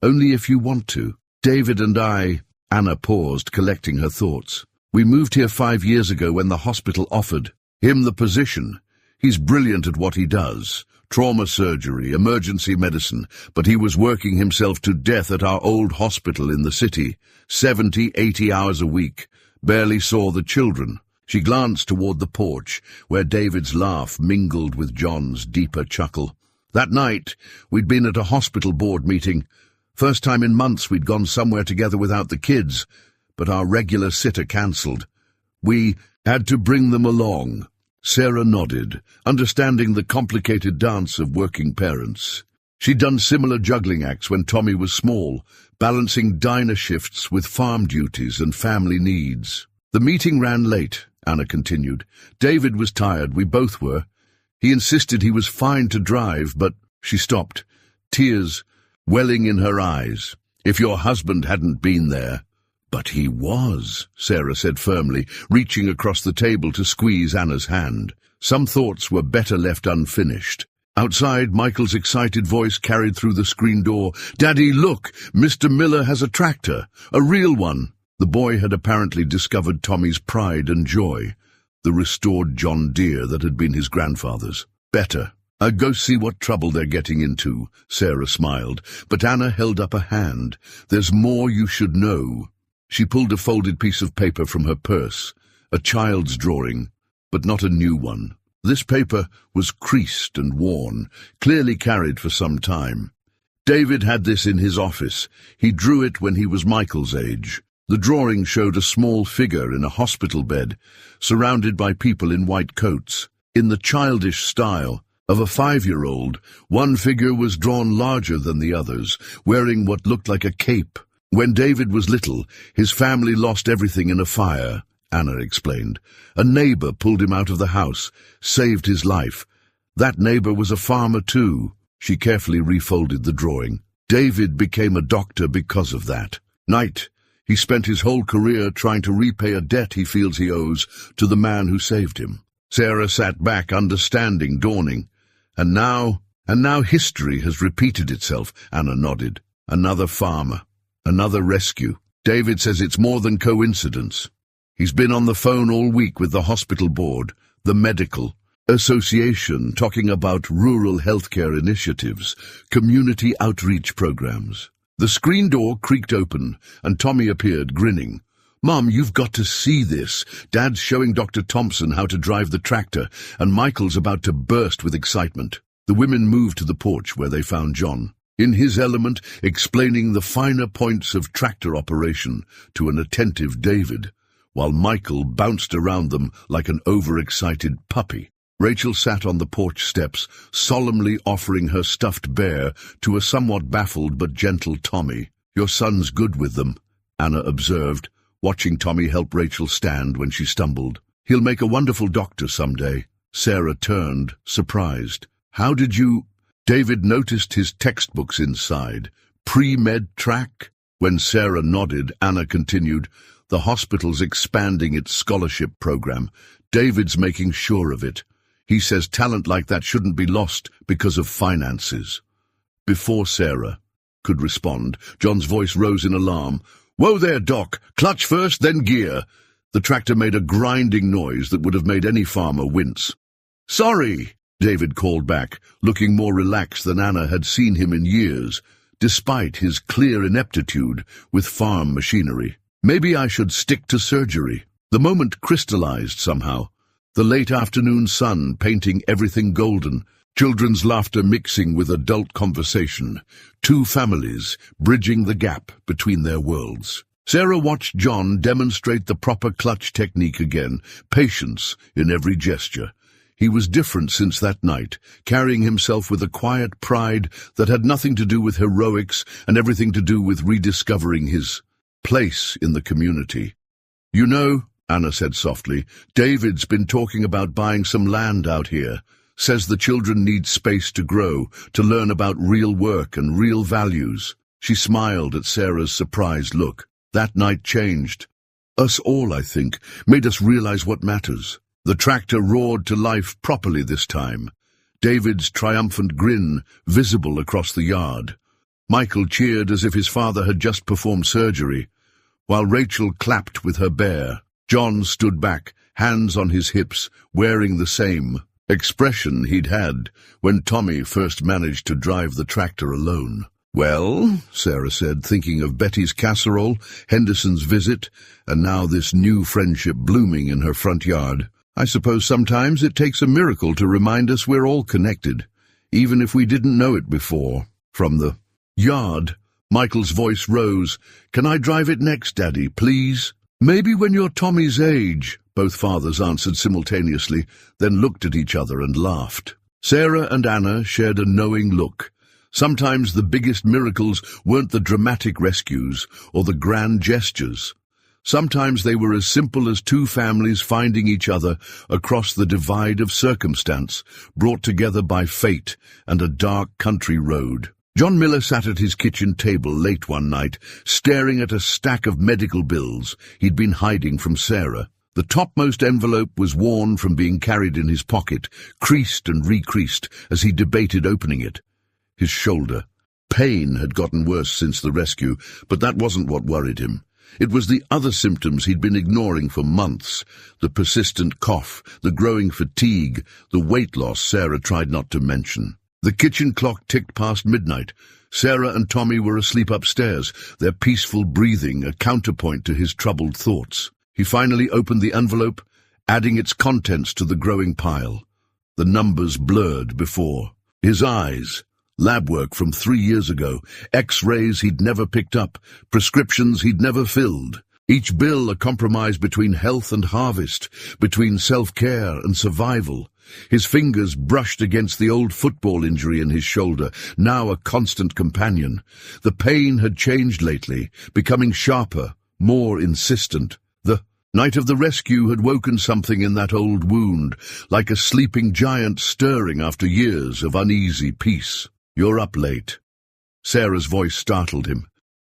[SPEAKER 1] "Only if you want to. David and I—" Anna paused, collecting her thoughts. "We moved here 5 years ago when the hospital offered him the position. He's brilliant at what he does. Trauma surgery, emergency medicine, but he was working himself to death at our old hospital in the city, 70, 80 hours a week. Barely saw the children." She glanced toward the porch, where David's laugh mingled with John's deeper chuckle. "That night, we'd been at a hospital board meeting. First time in months we'd gone somewhere together without the kids, but our regular sitter cancelled. We had to bring them along." Sarah nodded, understanding the complicated dance of working parents. She'd done similar juggling acts when Tommy was small, balancing diner shifts with farm duties and family needs. "The meeting ran late," Anna continued. "David was tired, we both were. He insisted he was fine to drive, but—" She stopped, tears welling in her eyes. "If your husband hadn't been there—" "But he was," Sarah said firmly, reaching across the table to squeeze Anna's hand. Some thoughts were better left unfinished. Outside, Michael's excited voice carried through the screen door. "Daddy, look! Mr. Miller has a tractor, a real one." The boy had apparently discovered Tommy's pride and joy, the restored John Deere that had been his grandfather's. "Better. I'll go see what trouble they're getting into," Sarah smiled, but Anna held up a hand. "There's more you should know." She pulled a folded piece of paper from her purse, a child's drawing, but not a new one. This paper was creased and worn, clearly carried for some time. David had this in his office. He drew it when he was Michael's age. The drawing showed a small figure in a hospital bed, surrounded by people in white coats. In the childish style of a 5-year-old, one figure was drawn larger than the others, wearing what looked like a cape. "When David was little, his family lost everything in a fire," Anna explained. "A neighbor pulled him out of the house, saved his life. That neighbor was a farmer too." She carefully refolded the drawing. "David became a doctor because of that. He spent his whole career trying to repay a debt he feels he owes to the man who saved him." Sarah sat back, understanding dawning. And now history has repeated itself," Anna nodded. "Another farmer. Another rescue. David says it's more than coincidence. He's been on the phone all week with the hospital board, the medical association, talking about rural healthcare initiatives, community outreach programs." The screen door creaked open, and Tommy appeared, grinning. "Mom, you've got to see this. Dad's showing Dr. Thompson how to drive the tractor, and Michael's about to burst with excitement." The women moved to the porch where they found John, in his element, explaining the finer points of tractor operation to an attentive David. while Michael bounced around them like an overexcited puppy. Rachel sat on the porch steps, solemnly offering her stuffed bear to a somewhat baffled but gentle Tommy. "Your son's good with them," Anna observed, watching Tommy help Rachel stand when she stumbled. "He'll make a wonderful doctor someday." Sarah turned, surprised. "How did you—" David noticed his textbooks inside. "Pre-med track?" When Sarah nodded, Anna continued, "The hospital's expanding its scholarship program. David's making sure of it. He says talent like that shouldn't be lost because of finances." Before Sarah could respond, John's voice rose in alarm. "Whoa there, Doc! Clutch first, then gear!" The tractor made a grinding noise that would have made any farmer wince. "Sorry," David called back, looking more relaxed than Anna had seen him in years, despite his clear ineptitude with farm machinery. "Maybe I should stick to surgery." The moment crystallized somehow. The late afternoon sun painting everything golden, children's laughter mixing with adult conversation, two families bridging the gap between their worlds. Sarah watched John demonstrate the proper clutch technique again, patience in every gesture. He was different since that night, carrying himself with a quiet pride that had nothing to do with heroics and everything to do with rediscovering his place in the community. "You know," Anna said softly, "David's been talking about buying some land out here. Says the children need space to grow, to learn about real work and real values." She smiled at Sarah's surprised look. "That night changed us all, I think, made us realize what matters." The tractor roared to life properly this time, David's triumphant grin visible across the yard. Michael cheered as if his father had just performed surgery, while Rachel clapped with her bear. John stood back, hands on his hips, wearing the same expression he'd had when Tommy first managed to drive the tractor alone. "Well," Sarah said, thinking of Betty's casserole, Henderson's visit, and now this new friendship blooming in her front yard, "I suppose sometimes it takes a miracle to remind us we're all connected, even if we didn't know it before." From the yard, Michael's voice rose. "Can I drive it next, Daddy, please?" "Maybe when you're Tommy's age," both fathers answered simultaneously, then looked at each other and laughed. Sarah and Anna shared a knowing look. Sometimes the biggest miracles weren't the dramatic rescues or the grand gestures. Sometimes they were as simple as two families finding each other across the divide of circumstance, brought together by fate and a dark country road. John Miller sat at his kitchen table late one night, staring at a stack of medical bills he'd been hiding from Sarah. The topmost envelope was worn from being carried in his pocket, creased and recreased as he debated opening it. His shoulder. Pain had gotten worse since the rescue, but that wasn't what worried him. It was the other symptoms he'd been ignoring for months, the persistent cough, the growing fatigue, the weight loss Sarah tried not to mention. The kitchen clock ticked past midnight. Sarah and Tommy were asleep upstairs, their peaceful breathing a counterpoint to his troubled thoughts. He finally opened the envelope, adding its contents to the growing pile. The numbers blurred before his eyes. Lab work from 3 years ago, X-rays he'd never picked up, prescriptions he'd never filled. Each bill a compromise between health and harvest, between self-care and survival. His fingers brushed against the old football injury in his shoulder, now a constant companion. The pain had changed lately, becoming sharper, more insistent. The night of the rescue had woken something in that old wound, like a sleeping giant stirring after years of uneasy peace. "You're up late." Sarah's voice startled him.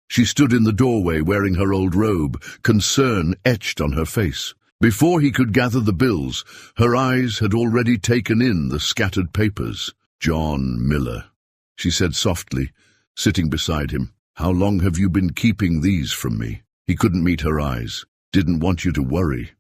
[SPEAKER 1] She stood in the doorway wearing her old robe, concern etched on her face. Before he could gather the bills, her eyes had already taken in the scattered papers. "John Miller," she said softly, sitting beside him. "How long have you been keeping these from me?" He couldn't meet her eyes. "Didn't want you to worry.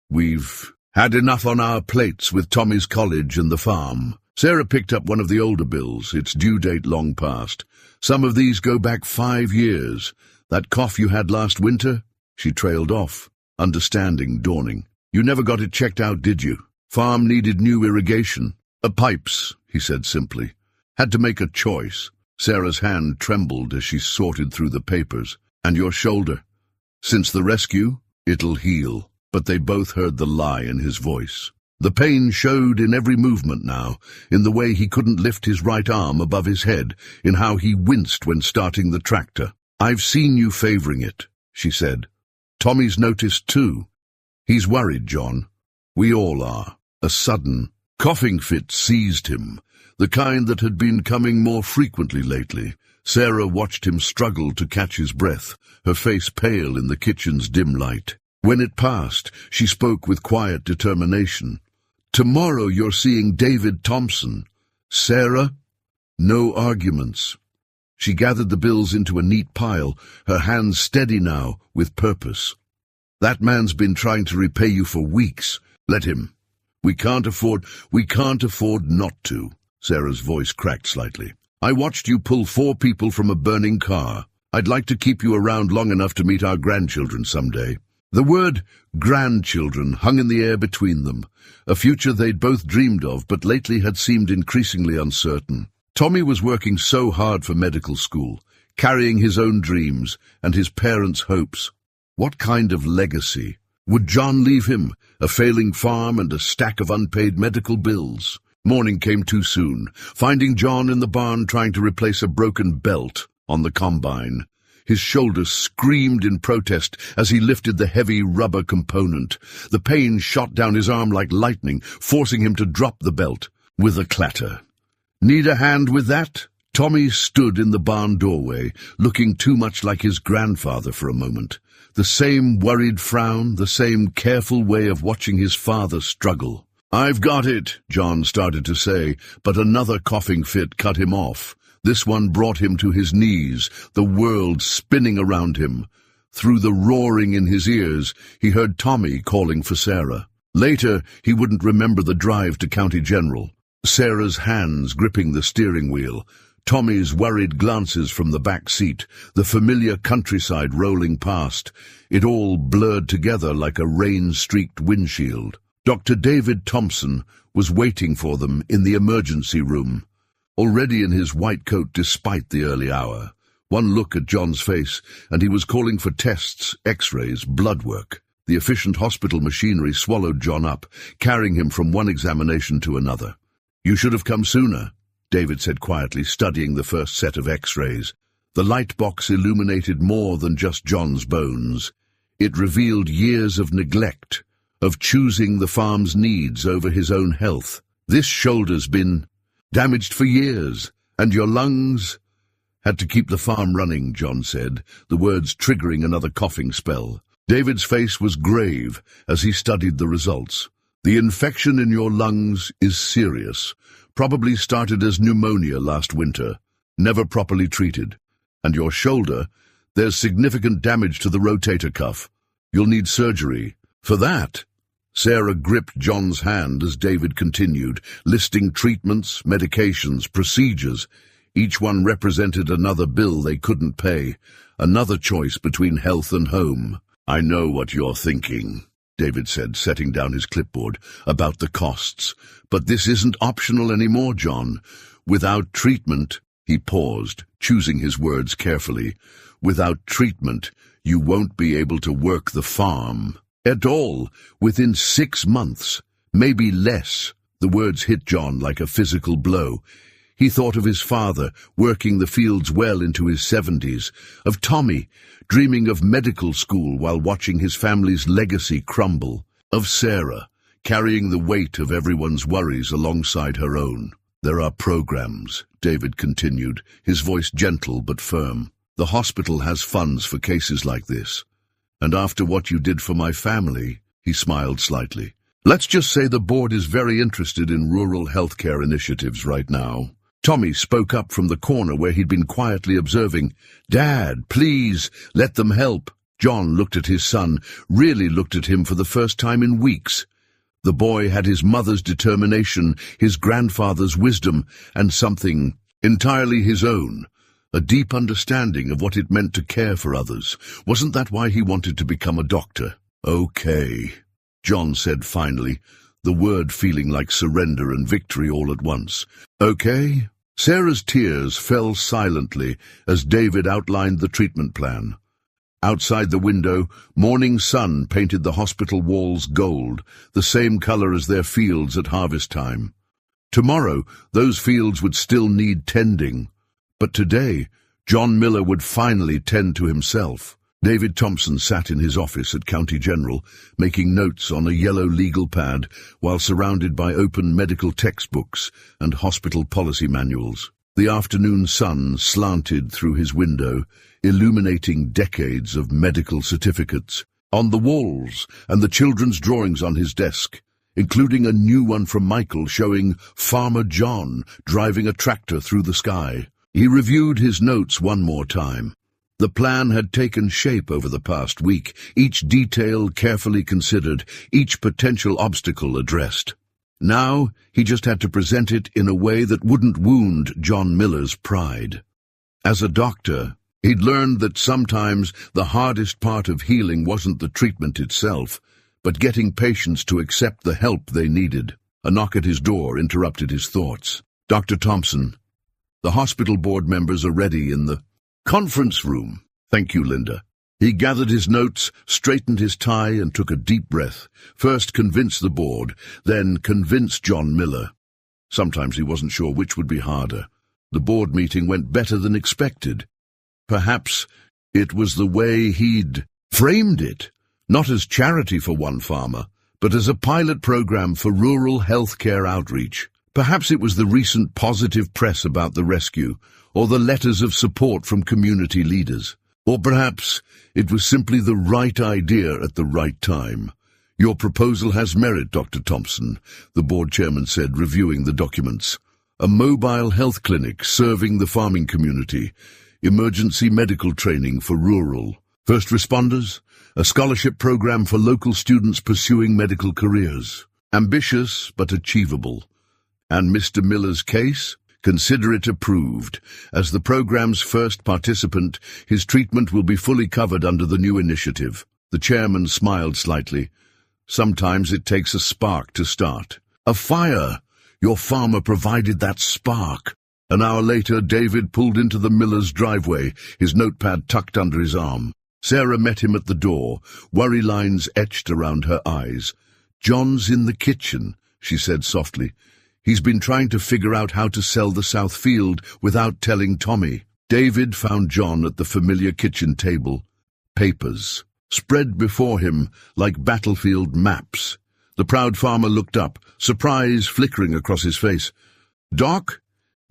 [SPEAKER 1] We've had enough on our plates with Tommy's college and the farm." Sarah picked up one of the older bills, its due date long past. "Some of these go back 5 years. That cough you had last winter?" She trailed off, understanding dawning. "You never got it checked out, did you? Farm needed new irrigation." "Pipes," he said simply. "Had to make a choice." Sarah's hand trembled as she sorted through the papers. "And your shoulder? Since the rescue?" "It'll heal." But they both heard the lie in his voice. The pain showed in every movement now, in the way he couldn't lift his right arm above his head, in how he winced when starting the tractor. "I've seen you favoring it," she said. "Tommy's noticed too. He's worried, John. We all are." A sudden coughing fit seized him, the kind that had been coming more frequently lately. Sarah watched him struggle to catch his breath, her face pale in the kitchen's dim light. When it passed, she spoke with quiet determination. "Tomorrow you're seeing David Thompson. Sarah?" No arguments. She gathered the bills into a neat pile, her hands steady now, with purpose. "That man's been trying to repay you for weeks. Let him. We can't afford not to." Sarah's voice cracked slightly. "I watched you pull 4 people from a burning car. I'd like to keep you around long enough to meet our grandchildren someday." The word grandchildren hung in the air between them, a future they'd both dreamed of but lately had seemed increasingly uncertain. Tommy was working so hard for medical school, carrying his own dreams and his parents' hopes. What kind of legacy would John leave him? A failing farm and a stack of unpaid medical bills. Morning came too soon, finding John in the barn trying to replace a broken belt on the combine. His shoulders screamed in protest as he lifted the heavy rubber component. The pain shot down his arm like lightning, forcing him to drop the belt with a clatter. "Need a hand with that?" Tommy stood in the barn doorway, looking too much like his grandfather for a moment. The same worried frown, the same careful way of watching his father struggle. "I've got it," John started to say, but another coughing fit cut him off. This one brought him to his knees, the world spinning around him. Through the roaring in his ears, he heard Tommy calling for Sarah. Later, he wouldn't remember the drive to County General. Sarah's hands gripping the steering wheel, Tommy's worried glances from the back seat, the familiar countryside rolling past. It all blurred together like a rain-streaked windshield. Dr. David Thompson was waiting for them in the emergency room, already in his white coat despite the early hour. One look at John's face, and he was calling for tests, x-rays, blood work. The efficient hospital machinery swallowed John up, carrying him from one examination to another. "You should have come sooner," David said quietly, studying the first set of x-rays. The light box illuminated more than just John's bones. It revealed years of neglect, of choosing the farm's needs over his own health. "This shoulder's been damaged for years, and your lungs—" "Had to keep the farm running," John said, the words triggering another coughing spell. David's face was grave as he studied the results. "The infection in your lungs is serious. Probably started as pneumonia last winter, never properly treated. And your shoulder, there's significant damage to the rotator cuff. You'll need surgery. For that." Sarah gripped John's hand as David continued, listing treatments, medications, procedures. Each one represented another bill they couldn't pay, another choice between health and home. "I know what you're thinking," David said, setting down his clipboard, "about the costs. But this isn't optional anymore, John. Without treatment—" He paused, choosing his words carefully. "Without treatment, you won't be able to work the farm at all within 6 months, maybe less." The words hit John like a physical blow. He thought of his father, working the fields well into his 70s, of Tommy, dreaming of medical school while watching his family's legacy crumble, of Sarah, carrying the weight of everyone's worries alongside her own. "There are programs," David continued, his voice gentle but firm. "The hospital has funds for cases like this. And after what you did for my family," he smiled slightly, "let's just say the board is very interested in rural healthcare initiatives right now." Tommy spoke up from the corner where he'd been quietly observing. "Dad, please, let them help." John looked at his son, really looked at him for the first time in weeks. The boy had his mother's determination, his grandfather's wisdom, and something entirely his own, a deep understanding of what it meant to care for others. Wasn't that why he wanted to become a doctor? "Okay," John said finally, the word feeling like surrender and victory all at once. "Okay?" Sarah's tears fell silently as David outlined the treatment plan. Outside the window, morning sun painted the hospital walls gold, the same color as their fields at harvest time. Tomorrow, those fields would still need tending. But today, John Miller would finally tend to himself. David Thompson sat in his office at County General, making notes on a yellow legal pad while surrounded by open medical textbooks and hospital policy manuals. The afternoon sun slanted through his window, illuminating decades of medical certificates. On the walls and the children's drawings on his desk, including a new one from Michael showing Farmer John driving a tractor through the sky. He reviewed his notes one more time. The plan had taken shape over the past week, each detail carefully considered, each potential obstacle addressed. Now, he just had to present it in a way that wouldn't wound John Miller's pride. As a doctor, he'd learned that sometimes the hardest part of healing wasn't the treatment itself, but getting patients to accept the help they needed. A knock at his door interrupted his thoughts. "Dr. Thompson, the hospital board members are ready in the conference room." "Thank you, Linda." He gathered his notes, straightened his tie, and took a deep breath. First convince the board, then convince John Miller. Sometimes he wasn't sure which would be harder. The board meeting went better than expected. Perhaps it was the way he'd framed it, not as charity for one farmer, but as a pilot program for rural healthcare outreach. Perhaps it was the recent positive press about the rescue, or the letters of support from community leaders. Or perhaps it was simply the right idea at the right time. "Your proposal has merit, Dr. Thompson," the board chairman said, reviewing the documents. "A mobile health clinic serving the farming community, emergency medical training for rural first responders, a scholarship program for local students pursuing medical careers. Ambitious but achievable. And Mr. Miller's case? Consider it approved. As the program's first participant, his treatment will be fully covered under the new initiative." The chairman smiled slightly. "Sometimes it takes a spark to start." "A fire! Your farmer provided that spark." An hour later, David pulled into the Miller's driveway, his notepad tucked under his arm. Sarah met him at the door, worry lines etched around her eyes. "John's in the kitchen," she said softly. "He's been trying to figure out how to sell the South Field without telling Tommy." David found John at the familiar kitchen table. Papers spread before him like battlefield maps. The proud farmer looked up, surprise flickering across his face. "Doc,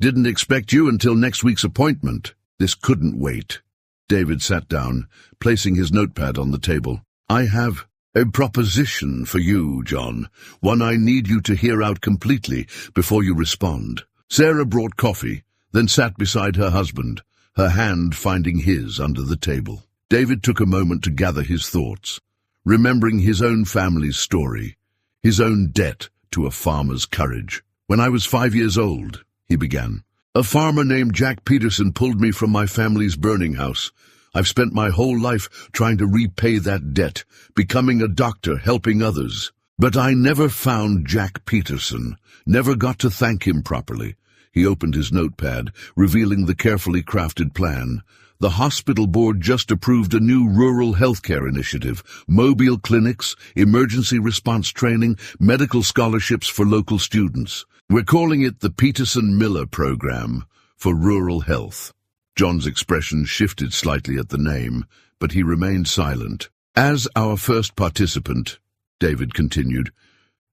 [SPEAKER 1] didn't expect you until next week's appointment." This couldn't wait. David sat down, placing his notepad on the table. "I have a proposition for you, John, one I need you to hear out completely before you respond." Sarah brought coffee, then sat beside her husband, her hand finding his under the table. David took a moment to gather his thoughts, remembering his own family's story, his own debt to a farmer's courage. "When I was 5 years old," he began, "a farmer named Jack Peterson pulled me from my family's burning house. I've spent my whole life trying to repay that debt, becoming a doctor, helping others. But I never found Jack Peterson, never got to thank him properly." He opened his notepad, revealing the carefully crafted plan. The hospital board just approved a new rural healthcare initiative, mobile clinics, emergency response training, medical scholarships for local students. "We're calling it the Peterson-Miller Program for Rural Health." John's expression shifted slightly at the name, but he remained silent. "As our first participant," David continued,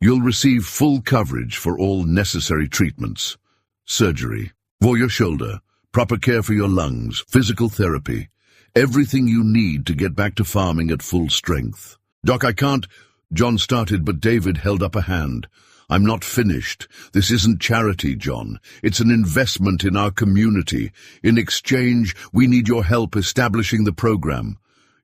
[SPEAKER 1] "you'll receive full coverage for all necessary treatments. Surgery for your shoulder, proper care for your lungs, physical therapy, everything you need to get back to farming at full strength." "Doc, I can't," John started, but David held up a hand. "I'm not finished. This isn't charity, John. It's an investment in our community. In exchange, we need your help establishing the program.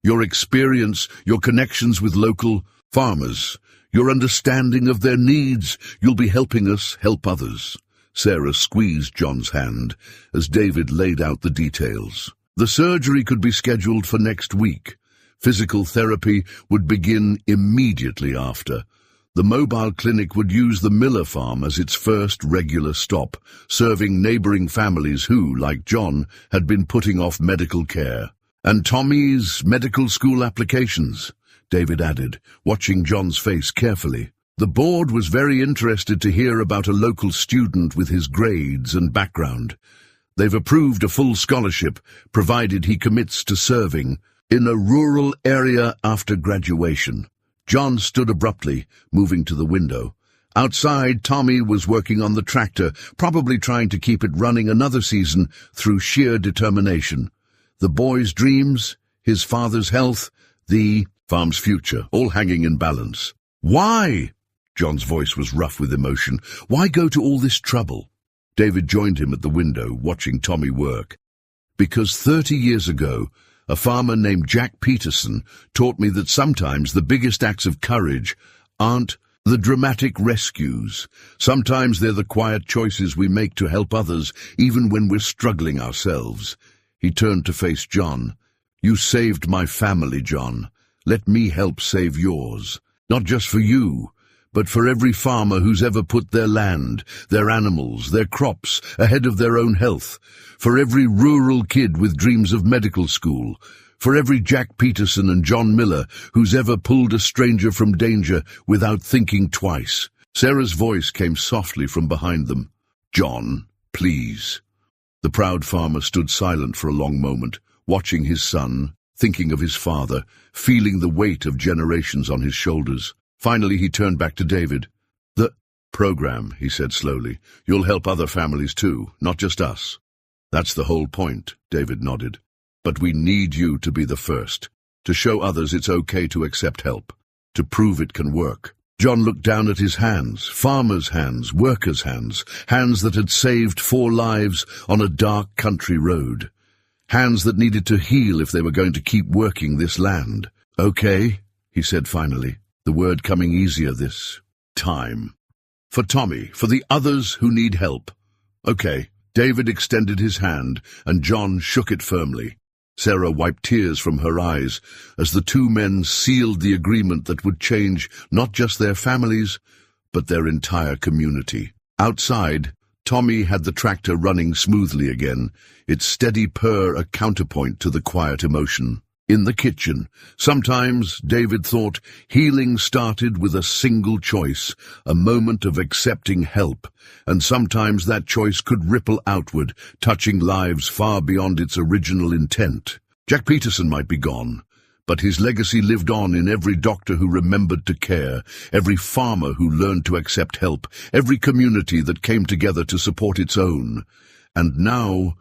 [SPEAKER 1] Your experience, your connections with local farmers, your understanding of their needs. You'll be helping us help others." Sarah squeezed John's hand as David laid out the details. The surgery could be scheduled for next week. Physical therapy would begin immediately after. The mobile clinic would use the Miller farm as its first regular stop, serving neighboring families who, like John, had been putting off medical care. And Tommy's medical school applications, David added, watching John's face carefully. The board was very interested to hear about a local student with his grades and background. They've approved a full scholarship, provided he commits to serving in a rural area after graduation. John stood abruptly, moving to the window. Outside, Tommy was working on the tractor, probably trying to keep it running another season through sheer determination. The boy's dreams, his father's health, the farm's future, all hanging in balance. Why? John's voice was rough with emotion. Why go to all this trouble? David joined him at the window, watching Tommy work. Because 30 years ago, a farmer named Jack Peterson taught me that sometimes the biggest acts of courage aren't the dramatic rescues. Sometimes they're the quiet choices we make to help others, even when we're struggling ourselves. He turned to face John. You saved my family, John. Let me help save yours. Not just for you, but for every farmer who's ever put their land, their animals, their crops ahead of their own health. For every rural kid with dreams of medical school. For every Jack Peterson and John Miller who's ever pulled a stranger from danger without thinking twice. Sarah's voice came softly from behind them. John, please. The proud farmer stood silent for a long moment, watching his son, thinking of his father, feeling the weight of generations on his shoulders. Finally, he turned back to David. The program, he said slowly. You'll help other families too, not just us. That's the whole point, David nodded. But we need you to be the first, to show others it's okay to accept help, to prove it can work. John looked down at his hands, farmers' hands, workers' hands, hands that had saved 4 lives on a dark country road. Hands that needed to heal if they were going to keep working this land. Okay, he said finally, the word coming easier this time. For Tommy, for the others who need help. Okay. David extended his hand, and John shook it firmly. Sarah wiped tears from her eyes as the two men sealed the agreement that would change not just their families, but their entire community. Outside, Tommy had the tractor running smoothly again, its steady purr a counterpoint to the quiet emotion. In the kitchen, sometimes, David thought, healing started with a single choice, a moment of accepting help, and sometimes that choice could ripple outward, touching lives far beyond its original intent. Jack Peterson might be gone, but his legacy lived on in every doctor who remembered to care, every farmer who learned to accept help, every community that came together to support its own. And now,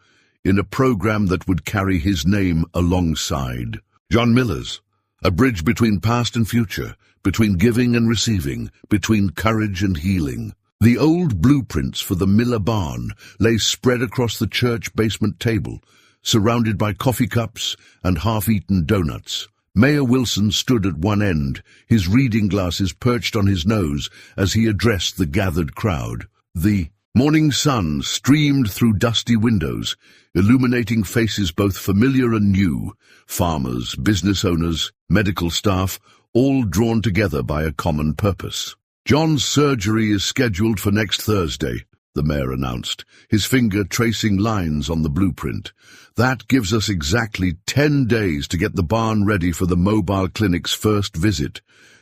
[SPEAKER 1] in a program that would carry his name alongside. John Miller's, a bridge between past and future, between giving and receiving, between courage and healing. The old blueprints for the Miller barn lay spread across the church basement table, surrounded by coffee cups and half-eaten donuts. Mayor Wilson stood at one end, his reading glasses perched on his nose as he addressed the gathered crowd. The morning sun streamed through dusty windows, illuminating faces both familiar and new, farmers, business owners, medical staff, all drawn together by a common purpose. John's surgery is scheduled for next Thursday, the mayor announced, his finger tracing lines on the blueprint. That gives us exactly 10 days to get the barn ready for the mobile clinic's first visit.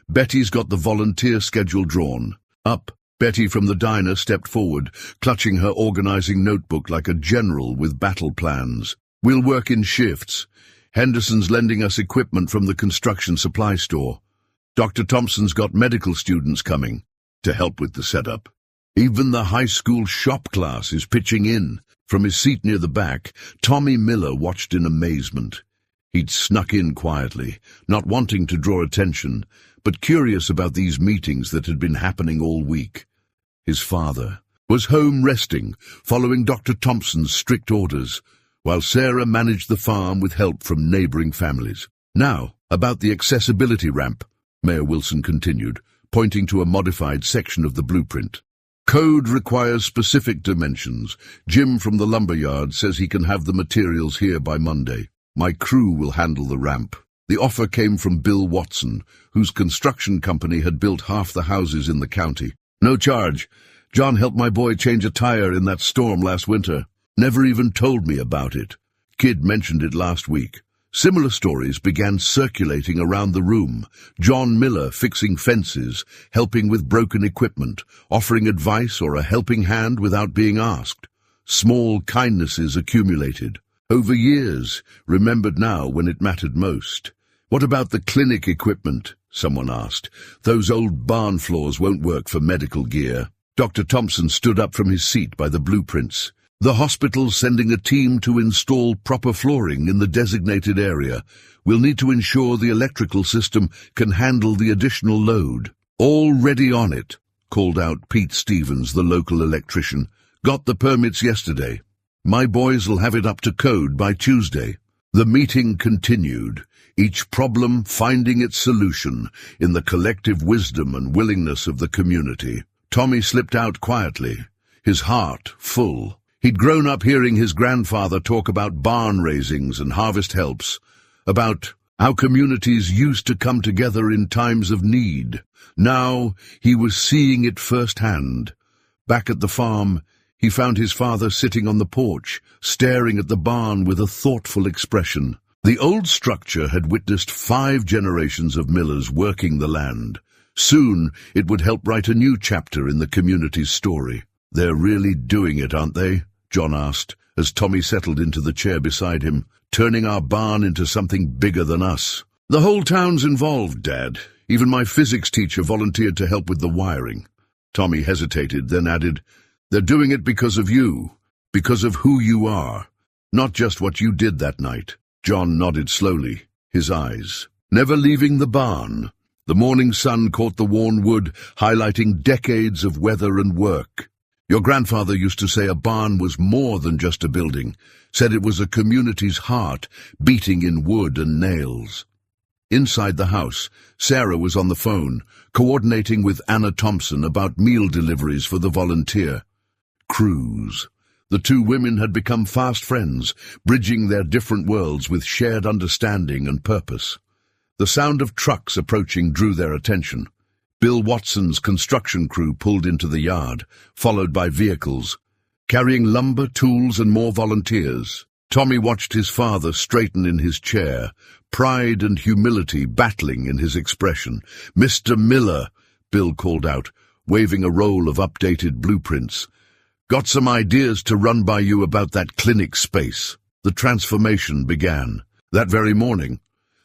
[SPEAKER 1] Betty's got the volunteer schedule drawn. Up. Betty from the diner stepped forward, clutching her organizing notebook like a general with battle plans. We'll work in shifts. Henderson's lending us equipment from the construction supply store. Dr. Thompson's got medical students coming to help with the setup. Even the high school shop class is pitching in. From his seat near the back, Tommy Miller watched in amazement. He'd snuck in quietly, not wanting to draw attention, but curious about these meetings that had been happening all week. His father was home resting, following Dr. Thompson's strict orders, while Sarah managed the farm with help from neighboring families. Now, about the accessibility ramp, Mayor Wilson continued, pointing to a modified section of the blueprint. Code requires specific dimensions. Jim from the lumberyard says he can have the materials here by Monday. My crew will handle the ramp. The offer came from Bill Watson, whose construction company had built half the houses in the county. No charge. John helped my boy change a tire in that storm last winter. Never even told me about it. Kid mentioned it last week. Similar stories began circulating around the room. John Miller fixing fences, helping with broken equipment, offering advice or a helping hand without being asked. Small kindnesses accumulated. Over years, remembered now when it mattered most. "What about the clinic equipment?" someone asked. "Those old barn floors won't work for medical gear." Dr. Thompson stood up from his seat by the blueprints. "The hospital's sending a team to install proper flooring in the designated area. We'll need to ensure the electrical system can handle the additional load." "Already on it," called out Pete Stevens, the local electrician. "Got the permits yesterday. My boys'll have it up to code by Tuesday." The meeting continued, each problem finding its solution in the collective wisdom and willingness of the community. Tommy slipped out quietly, his heart full. He'd grown up hearing his grandfather talk about barn raisings and harvest helps, about how communities used to come together in times of need. Now he was seeing it firsthand. Back at the farm, he found his father sitting on the porch, staring at the barn with a thoughtful expression. The old structure had witnessed 5 generations of millers working the land. Soon it would help write a new chapter in the community's story. "They're really doing it, aren't they?" John asked, as Tommy settled into the chair beside him. "Turning our barn into something bigger than us." "The whole town's involved, Dad. Even my physics teacher volunteered to help with the wiring." Tommy hesitated, then added, "They're doing it because of you, because of who you are, not just what you did that night." John nodded slowly, his eyes. "Never leaving the barn." The morning sun caught the worn wood, highlighting decades of weather and work. "Your grandfather used to say a barn was more than just a building, said it was a community's heart, beating in wood and nails." Inside the house, Sarah was on the phone, coordinating with Anna Thompson about meal deliveries for the volunteer crews. The 2 women had become fast friends, bridging their different worlds with shared understanding and purpose. The sound of trucks approaching drew their attention. Bill Watson's construction crew pulled into the yard, followed by vehicles, carrying lumber, tools, and more volunteers. Tommy watched his father straighten in his chair, pride and humility battling in his expression. "Mr. Miller," Bill called out, waving a roll of updated blueprints. "Got some ideas to run by you about that clinic space." The transformation began. That very morning,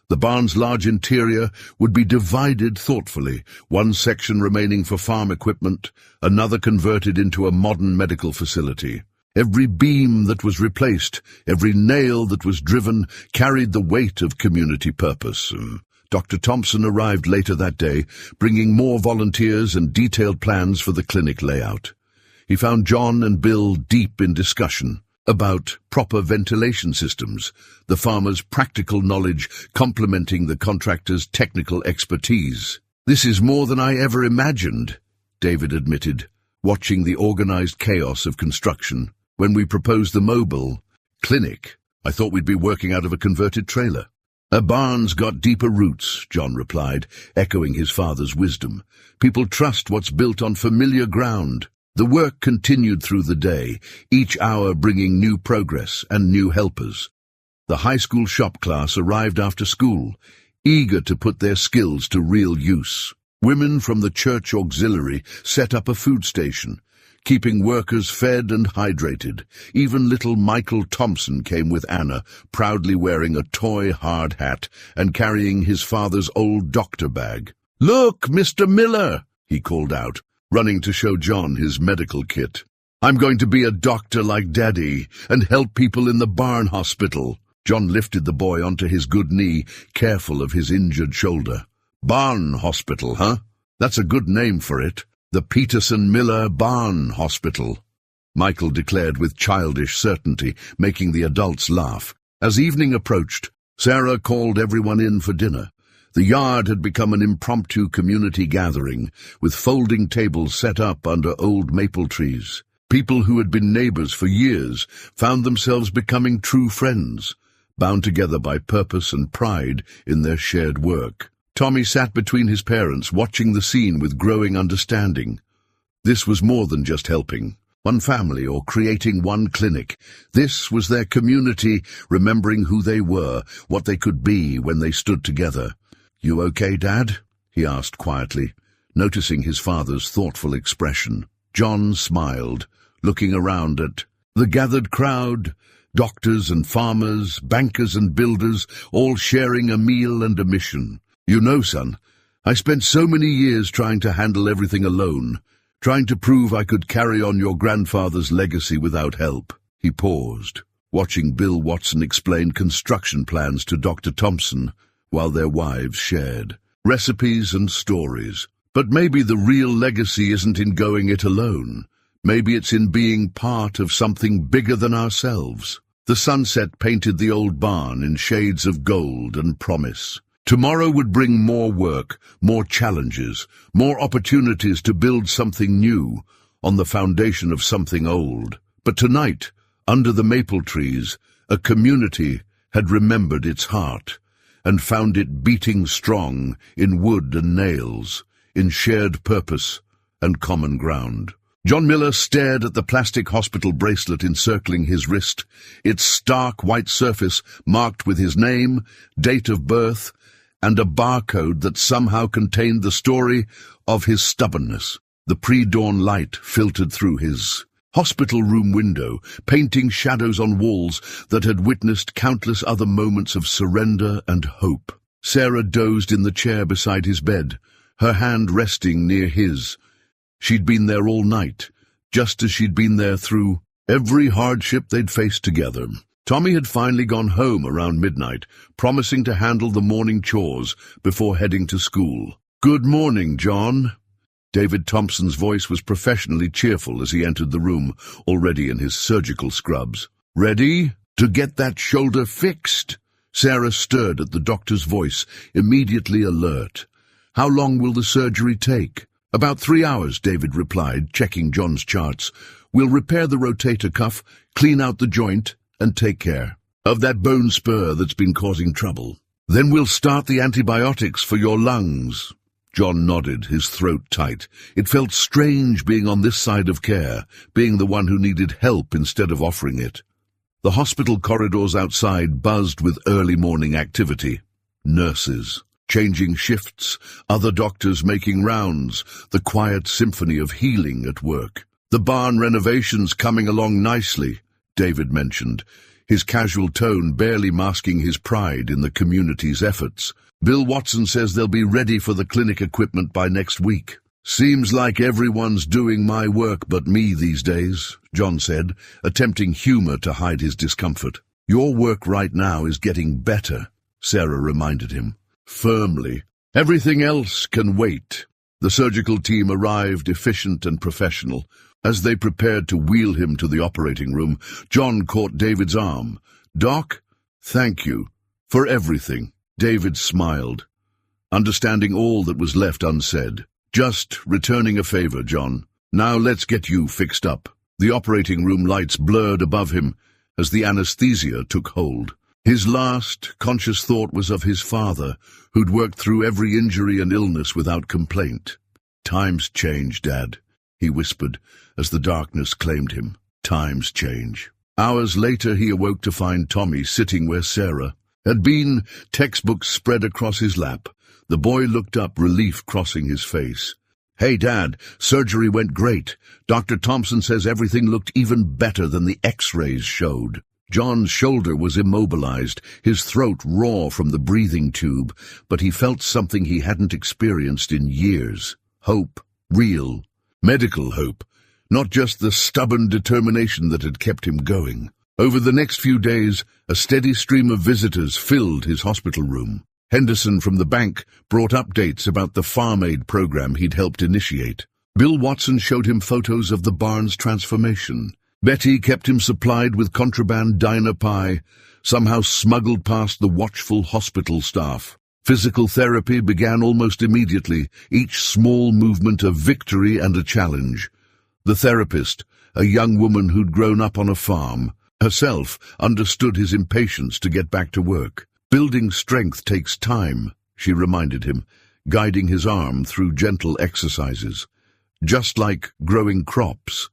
[SPEAKER 1] the barn's large interior would be divided thoughtfully, one section remaining for farm equipment, another converted into a modern medical facility. Every beam that was replaced, every nail that was driven, carried the weight of community purpose. Dr. Thompson arrived later that day, bringing more volunteers and detailed plans for the clinic layout. He found John and Bill deep in discussion about proper ventilation systems, the farmer's practical knowledge complementing the contractor's technical expertise. "This is more than I ever imagined," David admitted, watching the organized chaos of construction. "When we proposed the mobile clinic, I thought we'd be working out of a converted trailer." "A barn's got deeper roots," John replied, echoing his father's wisdom. "People trust what's built on familiar ground." The work continued through the day, each hour bringing new progress and new helpers. The high school shop class arrived after school, eager to put their skills to real use. Women from the church auxiliary set up a food station, keeping workers fed and hydrated. Even little Michael Thompson came with Anna, proudly wearing a toy hard hat and carrying his father's old doctor bag. "Look, Mr. Miller!" he called out, running to show John his medical kit. "I'm going to be a doctor like Daddy and help people in the barn hospital." John lifted the boy onto his good knee, careful of his injured shoulder. "Barn hospital, huh? That's a good name for it. The Peterson Miller Barn Hospital," Michael declared with childish certainty, making the adults laugh. As evening approached, Sarah called everyone in for dinner. The yard had become an impromptu community gathering, with folding tables set up under old maple trees. People who had been neighbors for years found themselves becoming true friends, bound together by purpose and pride in their shared work. Tommy sat between his parents, watching the scene with growing understanding. This was more than just helping. one family, or creating one clinic. This was their community, remembering who they were, what they could be when they stood together. "You okay, Dad?" he asked quietly, noticing his father's thoughtful expression. John smiled, looking around at the gathered crowd, doctors and farmers, bankers and builders, all sharing a meal and a mission. "You know, son, I spent so many years trying to handle everything alone, trying to prove I could carry on your grandfather's legacy without help." He paused, watching Bill Watson explain construction plans to Dr. Thompson while their wives shared recipes and stories. "But maybe the real legacy isn't in going it alone. Maybe it's in being part of something bigger than ourselves." The sunset painted the old barn in shades of gold and promise. Tomorrow would bring more work, more challenges, more opportunities to build something new on the foundation of something old. But tonight, under the maple trees, a community had remembered its heart and found it beating strong in wood and nails, in shared purpose and common ground. John Miller stared at the plastic hospital bracelet encircling his wrist, its stark white surface marked with his name, date of birth, and a barcode that somehow contained the story of his stubbornness. The pre-dawn light filtered through his hospital room window, painting shadows on walls that had witnessed countless other moments of surrender and hope. Sarah dozed in the chair beside his bed, her hand resting near his. She'd been there all night, just as she'd been there through every hardship they'd faced together. Tommy had finally gone home around midnight, promising to handle the morning chores before heading to school. "Good morning, John." David Thompson's voice was professionally cheerful as he entered the room, already in his surgical scrubs. "Ready to get that shoulder fixed?" Sarah stirred at the doctor's voice, immediately alert. "How long will the surgery take?" "About 3 hours," David replied, checking John's charts. "We'll repair the rotator cuff, clean out the joint, and take care of that bone spur that's been causing trouble. Then we'll start the antibiotics for your lungs." John nodded, his throat tight. It felt strange being on this side of care, being the one who needed help instead of offering it. The hospital corridors outside buzzed with early morning activity. Nurses changing shifts, other doctors making rounds, the quiet symphony of healing at work. "The barn renovation's coming along nicely," David mentioned, his casual tone barely masking his pride in the community's efforts. "Bill Watson says they'll be ready for the clinic equipment by next week." "Seems like everyone's doing my work but me these days," John said, attempting humor to hide his discomfort. "Your work right now is getting better," Sarah reminded him, firmly. "Everything else can wait." The surgical team arrived, efficient and professional. As they prepared to wheel him to the operating room, John caught David's arm. "Doc, thank you for everything." David smiled, understanding all that was left unsaid. "Just returning a favor, John. Now let's get you fixed up." The operating room lights blurred above him as the anesthesia took hold. His last conscious thought was of his father, who'd worked through every injury and illness without complaint. "Times change, Dad," he whispered as the darkness claimed him. "Times change." Hours later he awoke to find Tommy sitting where Sarah had been, textbooks spread across his lap. The boy looked up, relief crossing his face. "Hey, Dad, surgery went great. Dr. Thompson says everything looked even better than the X-rays showed." John's shoulder was immobilized, his throat raw from the breathing tube, but he felt something he hadn't experienced in years. Hope. Real. Medical hope. Not just the stubborn determination that had kept him going. Over the next few days, a steady stream of visitors filled his hospital room. Henderson from the bank brought updates about the farm aid program he'd helped initiate. Bill Watson showed him photos of the barn's transformation. Betty kept him supplied with contraband diner pie, somehow smuggled past the watchful hospital staff. Physical therapy began almost immediately, each small movement a victory and a challenge. The therapist, a young woman who'd grown up on a farm, herself understood his impatience to get back to work. "Building strength takes time," she reminded him, guiding his arm through gentle exercises. "Just like growing crops.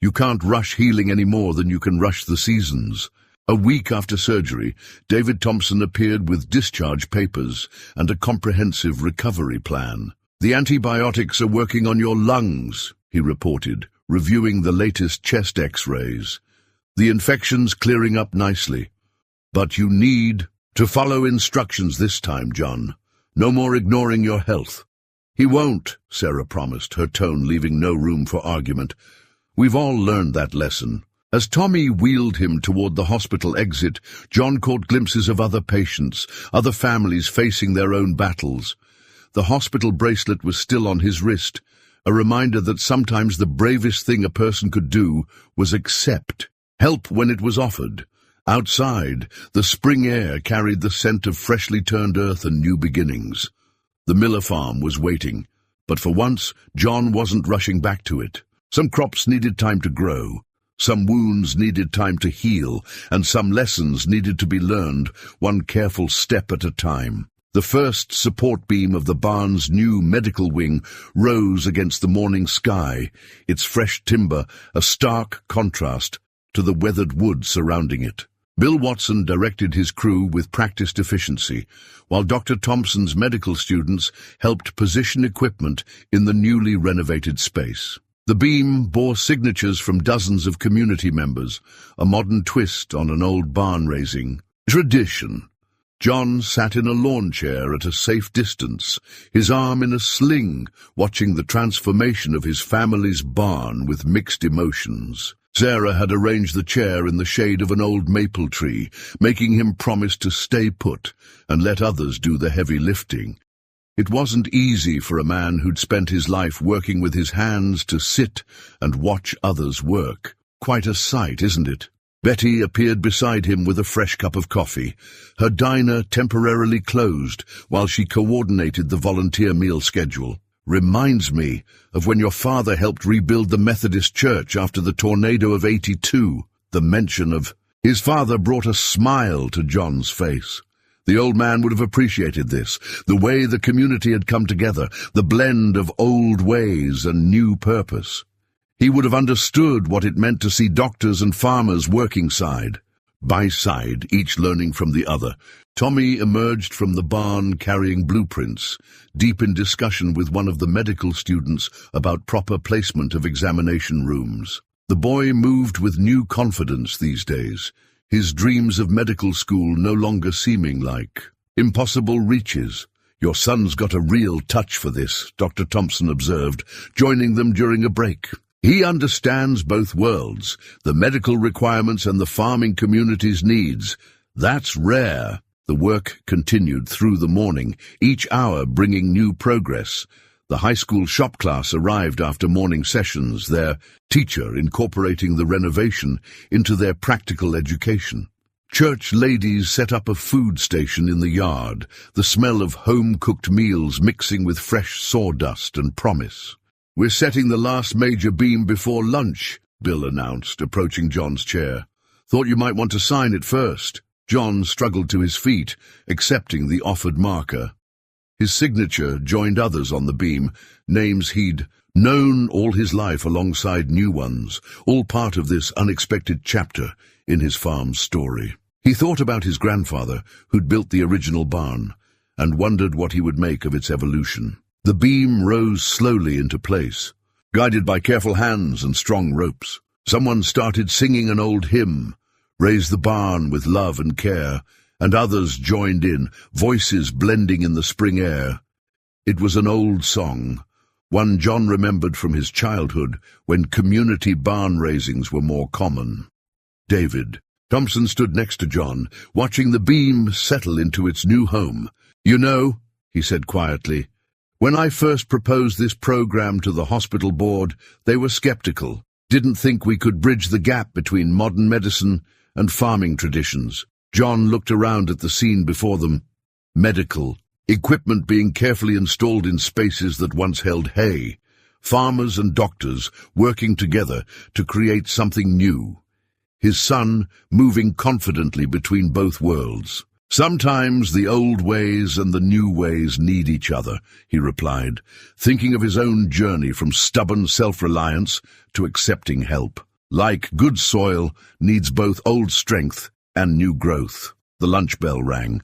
[SPEAKER 1] You can't rush healing any more than you can rush the seasons. A week after surgery, David Thompson appeared with discharge papers and a comprehensive recovery plan. "The antibiotics are working on your lungs," he reported, reviewing the latest chest X-rays. "The infection's clearing up nicely. But you need to follow instructions this time, John. No more ignoring your health." "He won't," Sarah promised, her tone leaving no room for argument. "We've all learned that lesson." As Tommy wheeled him toward the hospital exit, John caught glimpses of other patients, other families facing their own battles. The hospital bracelet was still on his wrist, a reminder that sometimes the bravest thing a person could do was accept help when it was offered. Outside, the spring air carried the scent of freshly turned earth and new beginnings. The Miller farm was waiting, but for once, John wasn't rushing back to it. Some crops needed time to grow. Some wounds needed time to heal, and some lessons needed to be learned, one careful step at a time. The first support beam of the barn's new medical wing rose against the morning sky, its fresh timber a stark contrast to the weathered wood surrounding it. Bill Watson directed his crew with practiced efficiency, while Dr. Thompson's medical students helped position equipment in the newly renovated space. The beam bore signatures from dozens of community members, a modern twist on an old barn-raising tradition. John sat in a lawn chair at a safe distance, his arm in a sling, watching the transformation of his family's barn with mixed emotions. Sarah had arranged the chair in the shade of an old maple tree, making him promise to stay put and let others do the heavy lifting. It wasn't easy for a man who'd spent his life working with his hands to sit and watch others work. Quite a sight, isn't it? Betty appeared beside him with a fresh cup of coffee, her diner temporarily closed while she coordinated the volunteer meal schedule. "Reminds me of when your father helped rebuild the Methodist church after the tornado of '82. The mention of his father brought a smile to John's face. The old man would have appreciated this, the way the community had come together, the blend of old ways and new purpose. He would have understood what it meant to see doctors and farmers working side by side, each learning from the other. Tommy emerged from the barn carrying blueprints, deep in discussion with one of the medical students about proper placement of examination rooms. The boy moved with new confidence these days, his dreams of medical school no longer seeming like impossible reaches. "Your son's got a real touch for this," Dr. Thompson observed, joining them during a break. "He understands both worlds, the medical requirements and the farming community's needs. That's rare." The work continued through the morning, each hour bringing new progress. The high school shop class arrived after morning sessions, their teacher incorporating the renovation into their practical education. Church ladies set up a food station in the yard, the smell of home-cooked meals mixing with fresh sawdust and promise. "We're setting the last major beam before lunch," Bill announced, approaching John's chair. "Thought you might want to sign it first." John struggled to his feet, accepting the offered marker. His signature joined others on the beam, names he'd known all his life alongside new ones, all part of this unexpected chapter in his farm's story. He thought about his grandfather, who'd built the original barn, and wondered what he would make of its evolution. The beam rose slowly into place, guided by careful hands and strong ropes. Someone started singing an old hymn, "Raise the barn with love and care," and others joined in, voices blending in the spring air. It was an old song, one John remembered from his childhood when community barn raisings were more common. David Thompson stood next to John, watching the beam settle into its new home. "You know," he said quietly, "when I first proposed this program to the hospital board, they were skeptical, didn't think we could bridge the gap between modern medicine and farming traditions." John looked around at the scene before them. Medical equipment being carefully installed in spaces that once held hay. Farmers and doctors working together to create something new. His son moving confidently between both worlds. "Sometimes the old ways and the new ways need each other," he replied, thinking of his own journey from stubborn self-reliance to accepting help. Like good soil, needs both old strength and new growth. The lunch bell rang.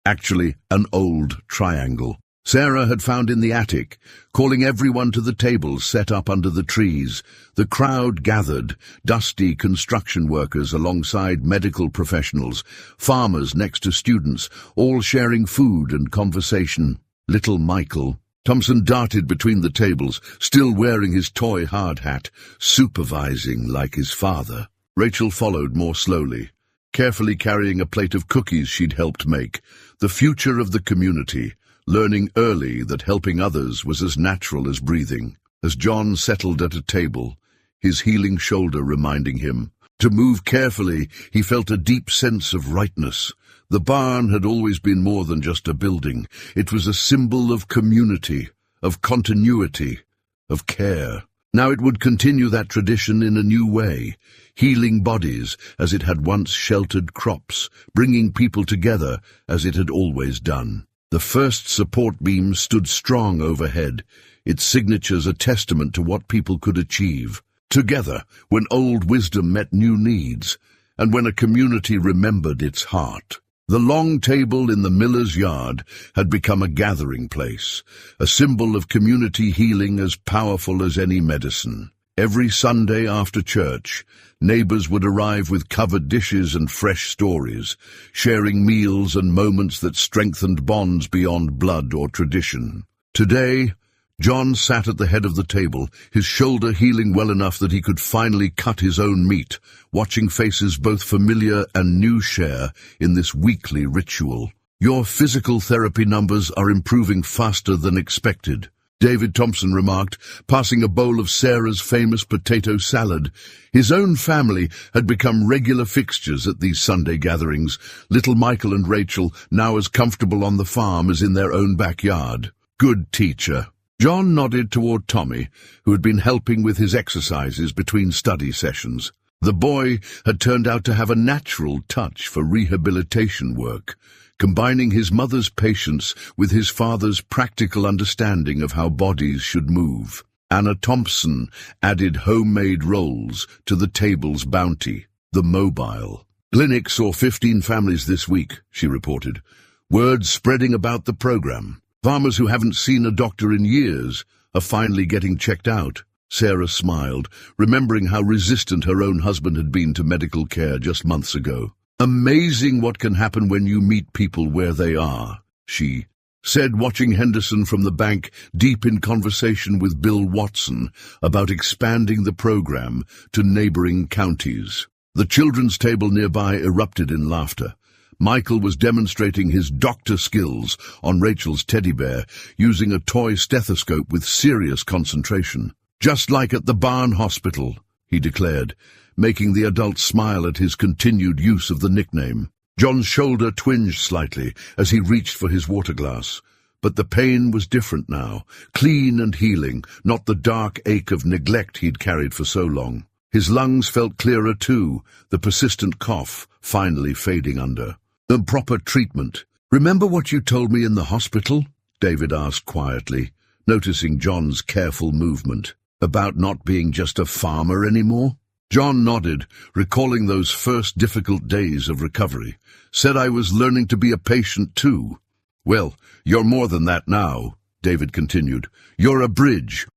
[SPEAKER 1] Actually, an old triangle. Sarah had found in the attic, calling everyone to the tables set up under the trees. The crowd gathered, dusty construction workers alongside medical professionals, farmers next to students, all sharing food and conversation. Little Michael Thompson darted between the tables, still wearing his toy hard hat, supervising like his father. Rachel followed more slowly, carefully carrying a plate of cookies she'd helped make. The future of the community, learning early that helping others was as natural as breathing. As John settled at a table, his healing shoulder reminding him to move carefully, he felt a deep sense of rightness. The barn had always been more than just a building. It was a symbol of community, of continuity, of care. Now it would continue that tradition in a new way, healing bodies as it had once sheltered crops, bringing people together as it had always done. The first support beam stood strong overhead, its signatures a testament to what people could achieve. Together, when old wisdom met new needs, and when a community remembered its heart. The long table in the miller's yard had become a gathering place, a symbol of community healing as powerful as any medicine. Every Sunday after church, neighbors would arrive with covered dishes and fresh stories, sharing meals and moments that strengthened bonds beyond blood or tradition. Today, John sat at the head of the table, his shoulder healing well enough that he could finally cut his own meat, watching faces both familiar and new share in this weekly ritual. Your physical therapy numbers are improving faster than expected, David Thompson remarked, passing a bowl of Sarah's famous potato salad. His own family had become regular fixtures at these Sunday gatherings, little Michael and Rachel now as comfortable on the farm as in their own backyard. Good teacher. John nodded toward Tommy, who had been helping with his exercises between study sessions. The boy had turned out to have a natural touch for rehabilitation work, combining his mother's patience with his father's practical understanding of how bodies should move. Anna Thompson added homemade rolls to the table's bounty, the mobile. Clinic saw 15 families this week, she reported, word spreading about the program. Farmers who haven't seen a doctor in years are finally getting checked out. Sarah smiled, remembering how resistant her own husband had been to medical care just months ago. Amazing what can happen when you meet people where they are, she said, watching Henderson from the bank, deep in conversation with Bill Watson about expanding the program to neighboring counties. The children's table nearby erupted in laughter. Michael was demonstrating his doctor skills on Rachel's teddy bear, using a toy stethoscope with serious concentration. Just like at the barn hospital, he declared, making the adult smile at his continued use of the nickname. John's shoulder twinged slightly as he reached for his water glass. But the pain was different now, clean and healing, not the dark ache of neglect he'd carried for so long. His lungs felt clearer too, the persistent cough finally fading under. The proper treatment. Remember what you told me in the hospital? David asked quietly, noticing John's careful movement. About not being just a farmer anymore? John nodded, recalling those first difficult days of recovery. Said I was learning to be a patient too. Well, you're more than that now, David continued. You're a bridge.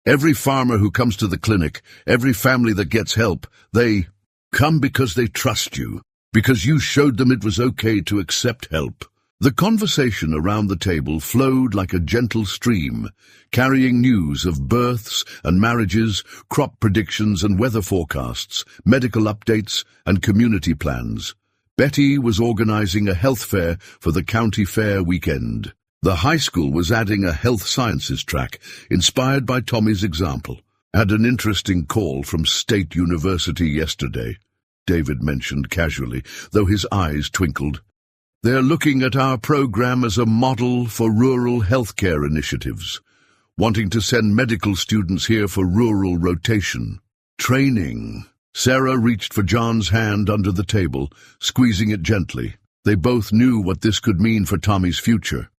[SPEAKER 1] Every farmer who comes to the clinic, every family that gets help, they come because they trust you. Because you showed them it was okay to accept help. The conversation around the table flowed like a gentle stream, carrying news of births and marriages, crop predictions and weather forecasts, medical updates and community plans. Betty was organizing a health fair for the county fair weekend. The high school was adding a health sciences track, inspired by Tommy's example. Had an interesting call from State University yesterday, David mentioned casually, though his eyes twinkled. They're looking at our program as a model for rural healthcare initiatives, wanting to send medical students here for rural rotation. Training. Sarah reached for John's hand under the table, squeezing it gently. They both knew what this could mean for Tommy's future,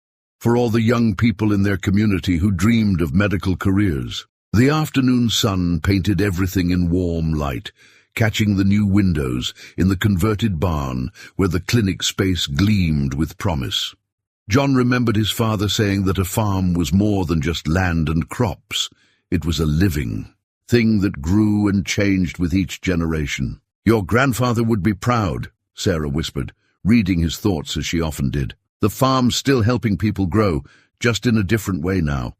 [SPEAKER 1] for all the young people in their community who dreamed of medical careers. The afternoon sun painted everything in warm light, catching the new windows in the converted barn where the clinic space gleamed with promise. John remembered his father saying that a farm was more than just land and crops. It was a living thing that grew and changed with each generation. "Your grandfather would be proud," Sarah whispered, reading his thoughts as she often did. The farm's still helping people grow, just in a different way now.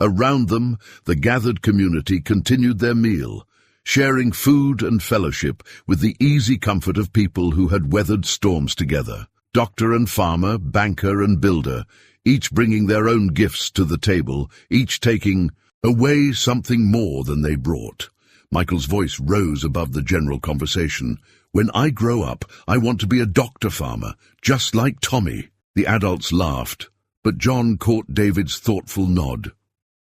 [SPEAKER 1] Around them, the gathered community continued their meal, sharing food and fellowship with the easy comfort of people who had weathered storms together. Doctor and farmer, banker and builder, each bringing their own gifts to the table, each taking away something more than they brought. Michael's voice rose above the general conversation. "When I grow up, I want to be a doctor farmer, just like Tommy." The adults laughed, but John caught David's thoughtful nod.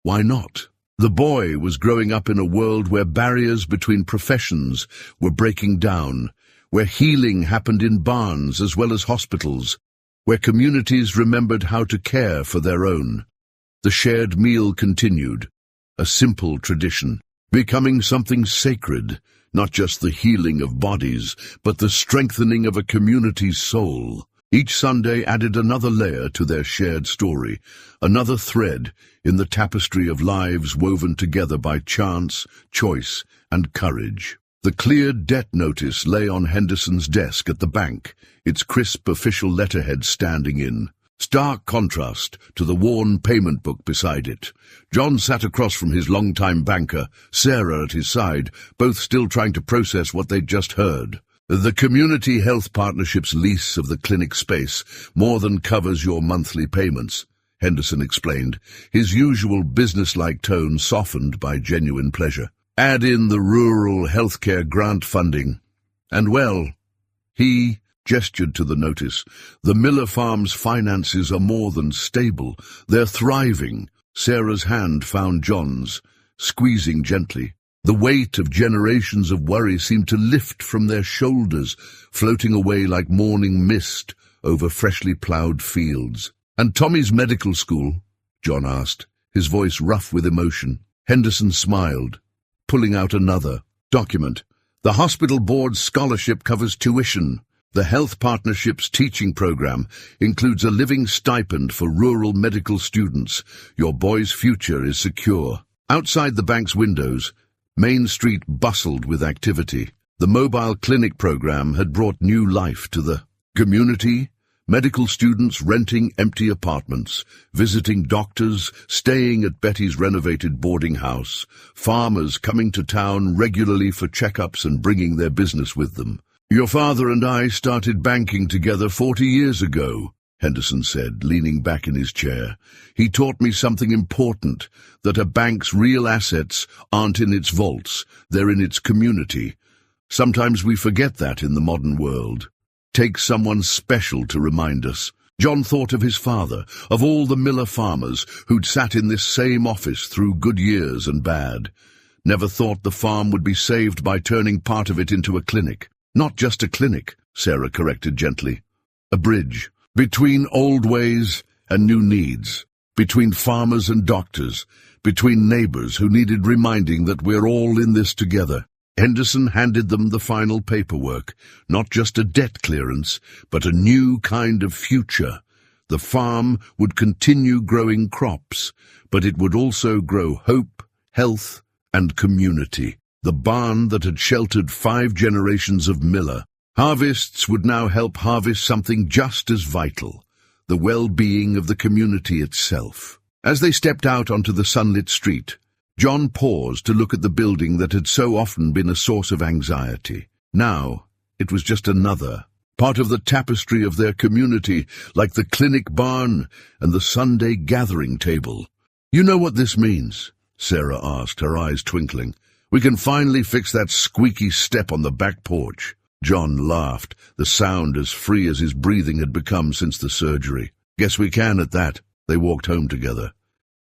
[SPEAKER 1] Why not? The boy was growing up in a world where barriers between professions were breaking down, where healing happened in barns as well as hospitals, where communities remembered how to care for their own. The shared meal continued, a simple tradition, becoming something sacred, not just the healing of bodies, but the strengthening of a community's soul. Each Sunday added another layer to their shared story, another thread in the tapestry of lives woven together by chance, choice, and courage. The cleared debt notice lay on Henderson's desk at the bank, its crisp official letterhead standing in stark contrast to the worn payment book beside it. John sat across from his longtime banker, Sarah at his side, both still trying to process what they'd just heard. "The Community Health Partnership's lease of the clinic space more than covers your monthly payments," Henderson explained, his usual businesslike tone softened by genuine pleasure. "Add in the rural healthcare grant funding, and well," he gestured to the notice, "the Miller Farm's finances are more than stable. They're thriving." Sarah's hand found John's, squeezing gently. The weight of generations of worry seemed to lift from their shoulders, floating away like morning mist over freshly ploughed fields. "And Tommy's medical school?" John asked, his voice rough with emotion. Henderson smiled, pulling out another document. "The hospital board's scholarship covers tuition. The Health Partnership's teaching program includes a living stipend for rural medical students. Your boy's future is secure." Outside the bank's windows, Main Street bustled with activity. The mobile clinic program had brought new life to the community. Medical students renting empty apartments, visiting doctors, staying at Betty's renovated boarding house, farmers coming to town regularly for checkups and bringing their business with them. "Your father and I started banking together 40 years ago, Henderson said, leaning back in his chair. "He taught me something important, that a bank's real assets aren't in its vaults, they're in its community. Sometimes we forget that in the modern world. Takes someone special to remind us." John thought of his father, of all the Miller farmers who'd sat in this same office through good years and bad. Never thought the farm would be saved by turning part of it into a clinic. "Not just a clinic," Sarah corrected gently. "A bridge between old ways and new needs, between farmers and doctors, between neighbors who needed reminding that we're all in this together." Henderson handed them the final paperwork, not just a debt clearance, but a new kind of future. The farm would continue growing crops, but it would also grow hope, health, and community. The barn that had sheltered 5 generations of Miller. Harvests would now help harvest something just as vital, the well-being of the community itself. As they stepped out onto the sunlit street, John paused to look at the building that had so often been a source of anxiety. Now, it was just another part of the tapestry of their community, like the clinic barn and the Sunday gathering table. "You know what this means?" Sarah asked, her eyes twinkling. "We can finally fix that squeaky step on the back porch." John laughed, the sound as free as his breathing had become since the surgery. "Guess we can at that." They walked home together.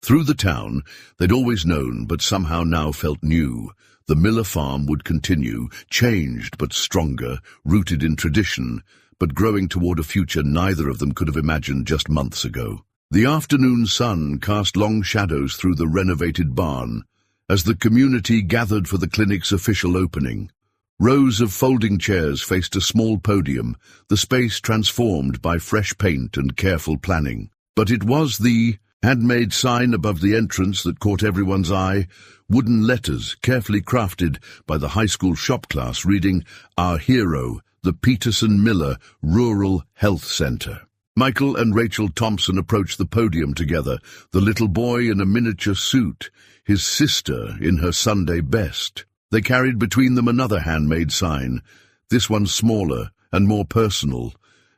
[SPEAKER 1] Through the town, they'd always known, but somehow now felt new. The Miller farm would continue, changed but stronger, rooted in tradition, but growing toward a future neither of them could have imagined just months ago. The afternoon sun cast long shadows through the renovated barn, as the community gathered for the clinic's official opening. Rows of folding chairs faced a small podium, the space transformed by fresh paint and careful planning. But it was the handmade sign above the entrance that caught everyone's eye, wooden letters carefully crafted by the high school shop class reading, "Our hero, the Peterson Miller Rural Health Center." Michael and Rachel Thompson approached the podium together, the little boy in a miniature suit, his sister in her Sunday best. They carried between them another handmade sign, this one smaller and more personal,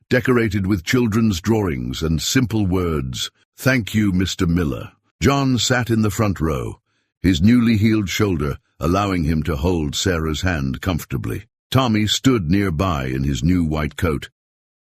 [SPEAKER 1] decorated with children's drawings and simple words, "Thank you, Mr. Miller." John sat in the front row, his newly healed shoulder allowing him to hold Sarah's hand comfortably. Tommy stood nearby in his new white coat,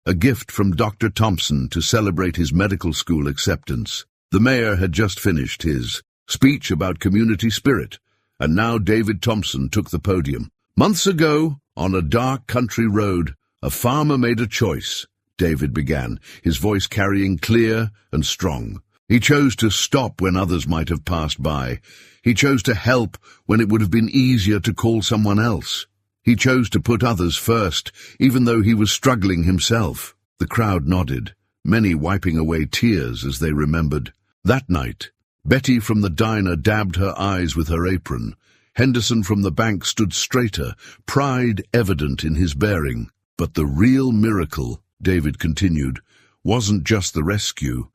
[SPEAKER 1] a gift from Dr. Thompson to celebrate his medical school acceptance. The mayor had just finished his speech about community spirit, and now David Thompson took the podium. "Months ago, on a dark country road, a farmer made a choice," David began, his voice carrying clear and strong. "He chose to stop when others might have passed by. He chose to help when it would have been easier to call someone else. He chose to put others first, even though he was struggling himself." The crowd nodded, many wiping away tears as they remembered. That night, Betty from the diner dabbed her eyes with her apron. Henderson from the bank stood straighter, pride evident in his bearing. But the real miracle, David continued, wasn't just the rescue.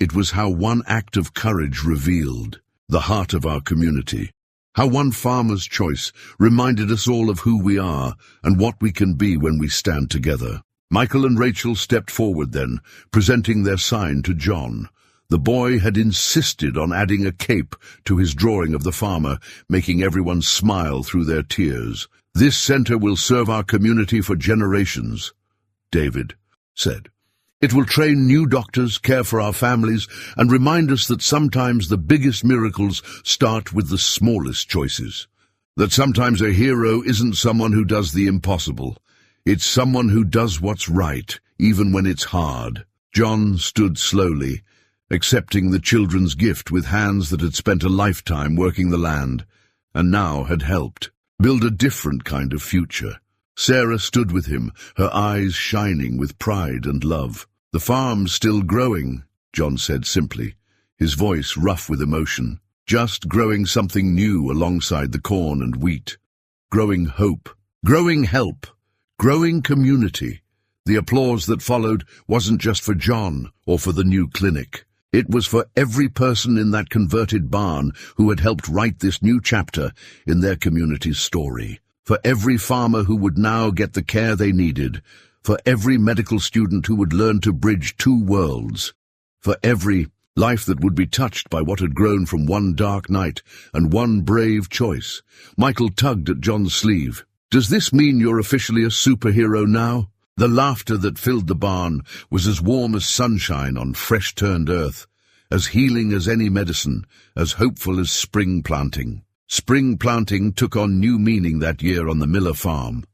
[SPEAKER 1] It was how one act of courage revealed the heart of our community. How one farmer's choice reminded us all of who we are and what we can be when we stand together. Michael and Rachel stepped forward then, presenting their sign to John. The boy had insisted on adding a cape to his drawing of the farmer, making everyone smile through their tears. "This center will serve our community for generations," David said. "It will train new doctors, care for our families, and remind us that sometimes the biggest miracles start with the smallest choices. That sometimes a hero isn't someone who does the impossible. It's someone who does what's right, even when it's hard." John stood slowly, accepting the children's gift with hands that had spent a lifetime working the land, and now had helped build a different kind of future. Sarah stood with him, her eyes shining with pride and love. "The farm's still growing," John said simply, his voice rough with emotion. "Just growing something new alongside the corn and wheat. Growing hope, growing help, growing community." The applause that followed wasn't just for John or for the new clinic. It was for every person in that converted barn who had helped write this new chapter in their community's story. For every farmer who would now get the care they needed. For every medical student who would learn to bridge two worlds. For every life that would be touched by what had grown from one dark night and one brave choice. Michael tugged at John's sleeve. "Does this mean you're officially a superhero now?" The laughter that filled the barn was as warm as sunshine on fresh-turned earth, as healing as any medicine, as hopeful as spring planting. Spring planting took on new meaning that year on the Miller farm.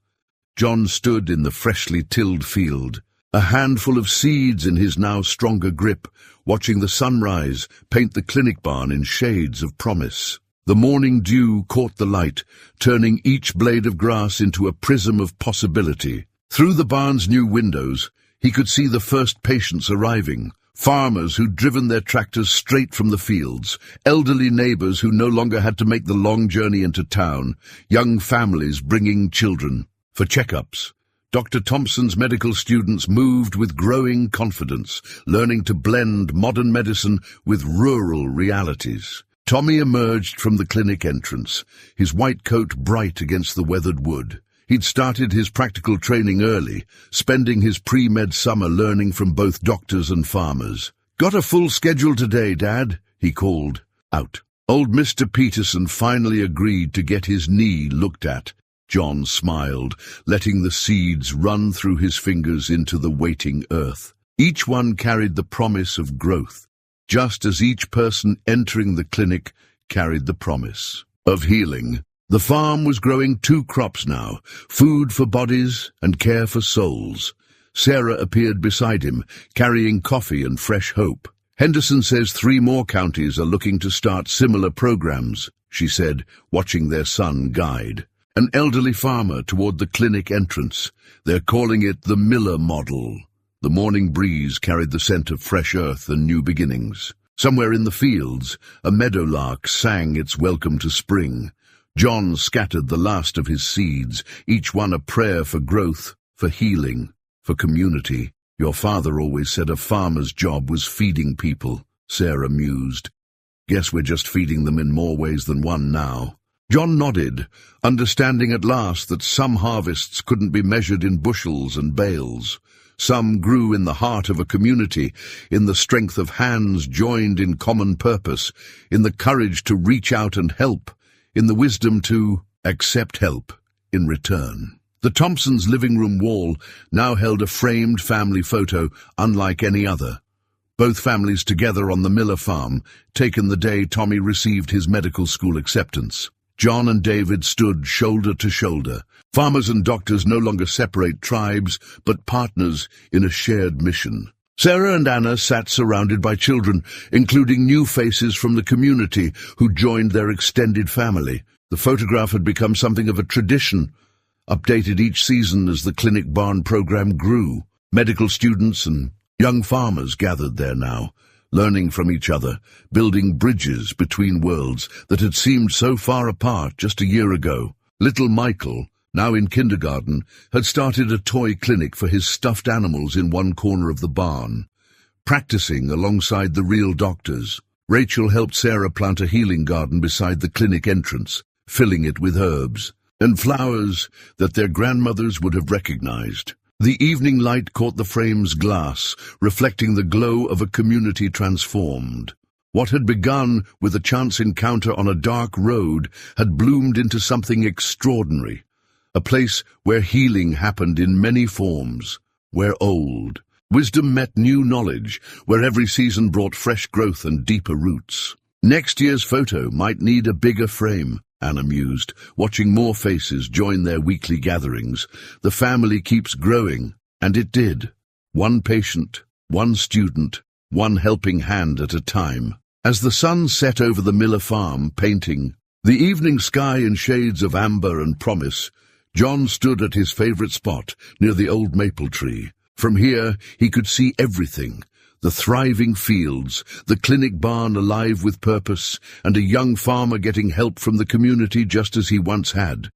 [SPEAKER 1] John stood in the freshly tilled field, a handful of seeds in his now stronger grip, watching the sunrise paint the clinic barn in shades of promise. The morning dew caught the light, turning each blade of grass into a prism of possibility. Through the barn's new windows, he could see the first patients arriving. Farmers who'd driven their tractors straight from the fields, elderly neighbors who no longer had to make the long journey into town, young families bringing children for checkups. Dr. Thompson's medical students moved with growing confidence, learning to blend modern medicine with rural realities. Tommy emerged from the clinic entrance, his white coat bright against the weathered wood. He'd started his practical training early, spending his pre-med summer learning from both doctors and farmers. "Got a full schedule today, Dad," he called out. Old Mr. Peterson finally agreed to get his knee looked at. John smiled, letting the seeds run through his fingers into the waiting earth. Each one carried the promise of growth, just as each person entering the clinic carried the promise of healing. The farm was growing 2 crops now, food for bodies and care for souls. Sarah appeared beside him, carrying coffee and fresh hope. "Henderson says 3 more counties are looking to start similar programs," she said, watching their son guide. An elderly farmer toward the clinic entrance. They're calling it the Miller model. The morning breeze carried the scent of fresh earth and new beginnings. Somewhere in the fields, a meadowlark sang its welcome to spring. John scattered the last of his seeds, each one a prayer for growth, for healing, for community. Your father always said a farmer's job was feeding people, Sarah mused. Guess we're just feeding them in more ways than one now. John nodded, understanding at last that some harvests couldn't be measured in bushels and bales. Some grew in the heart of a community, in the strength of hands joined in common purpose, in the courage to reach out and help, in the wisdom to accept help in return. The Thompsons' living room wall now held a framed family photo unlike any other. Both families together on the Miller farm, taken the day Tommy received his medical school acceptance. John and David stood shoulder to shoulder. Farmers and doctors no longer separate tribes, but partners in a shared mission. Sarah and Anna sat surrounded by children, including new faces from the community who joined their extended family. The photograph had become something of a tradition, updated each season as the clinic barn program grew. Medical students and young farmers gathered there now, learning from each other, building bridges between worlds that had seemed so far apart just a year ago. Little Michael, now in kindergarten, had started a toy clinic for his stuffed animals in one corner of the barn, practicing alongside the real doctors. Rachel helped Sarah plant a healing garden beside the clinic entrance, filling it with herbs and flowers that their grandmothers would have recognized. The evening light caught the frame's glass, reflecting the glow of a community transformed. What had begun with a chance encounter on a dark road had bloomed into something extraordinary. A place where healing happened in many forms, where old wisdom met new knowledge, where every season brought fresh growth and deeper roots. Next year's photo might need a bigger frame, Anna mused, watching more faces join their weekly gatherings. The family keeps growing, and it did. One patient, one student, one helping hand at a time. As the sun set over the Miller farm, painting the evening sky in shades of amber and promise, John stood at his favorite spot, near the old maple tree. From here, he could see everything. The thriving fields, the clinic barn alive with purpose, and a young farmer getting help from the community just as he once had.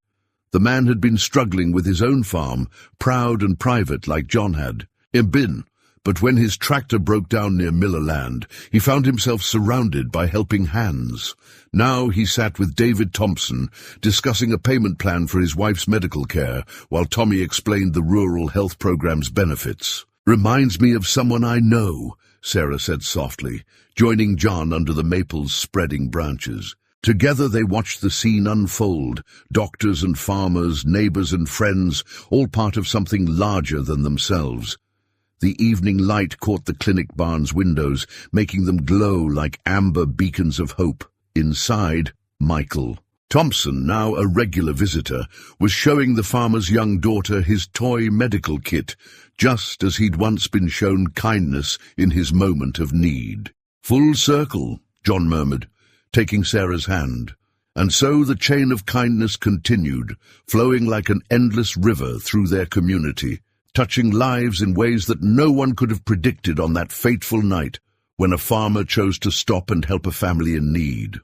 [SPEAKER 1] The man had been struggling with his own farm, proud and private like John had. But when his tractor broke down near Millerland, he found himself surrounded by helping hands. Now he sat with David Thompson, discussing a payment plan for his wife's medical care, while Tommy explained the rural health program's benefits. "Reminds me of someone I know," Sarah said softly, joining John under the maple's spreading branches. Together they watched the scene unfold, doctors and farmers, neighbors and friends, all part of something larger than themselves. The evening light caught the clinic barn's windows, making them glow like amber beacons of hope. Inside, Michael Thompson, now a regular visitor, was showing the farmer's young daughter his toy medical kit, just as he'd once been shown kindness in his moment of need. "Full circle," John murmured, taking Sarah's hand. And so the chain of kindness continued, flowing like an endless river through their community, touching lives in ways that no one could have predicted on that fateful night when a farmer chose to stop and help a family in need.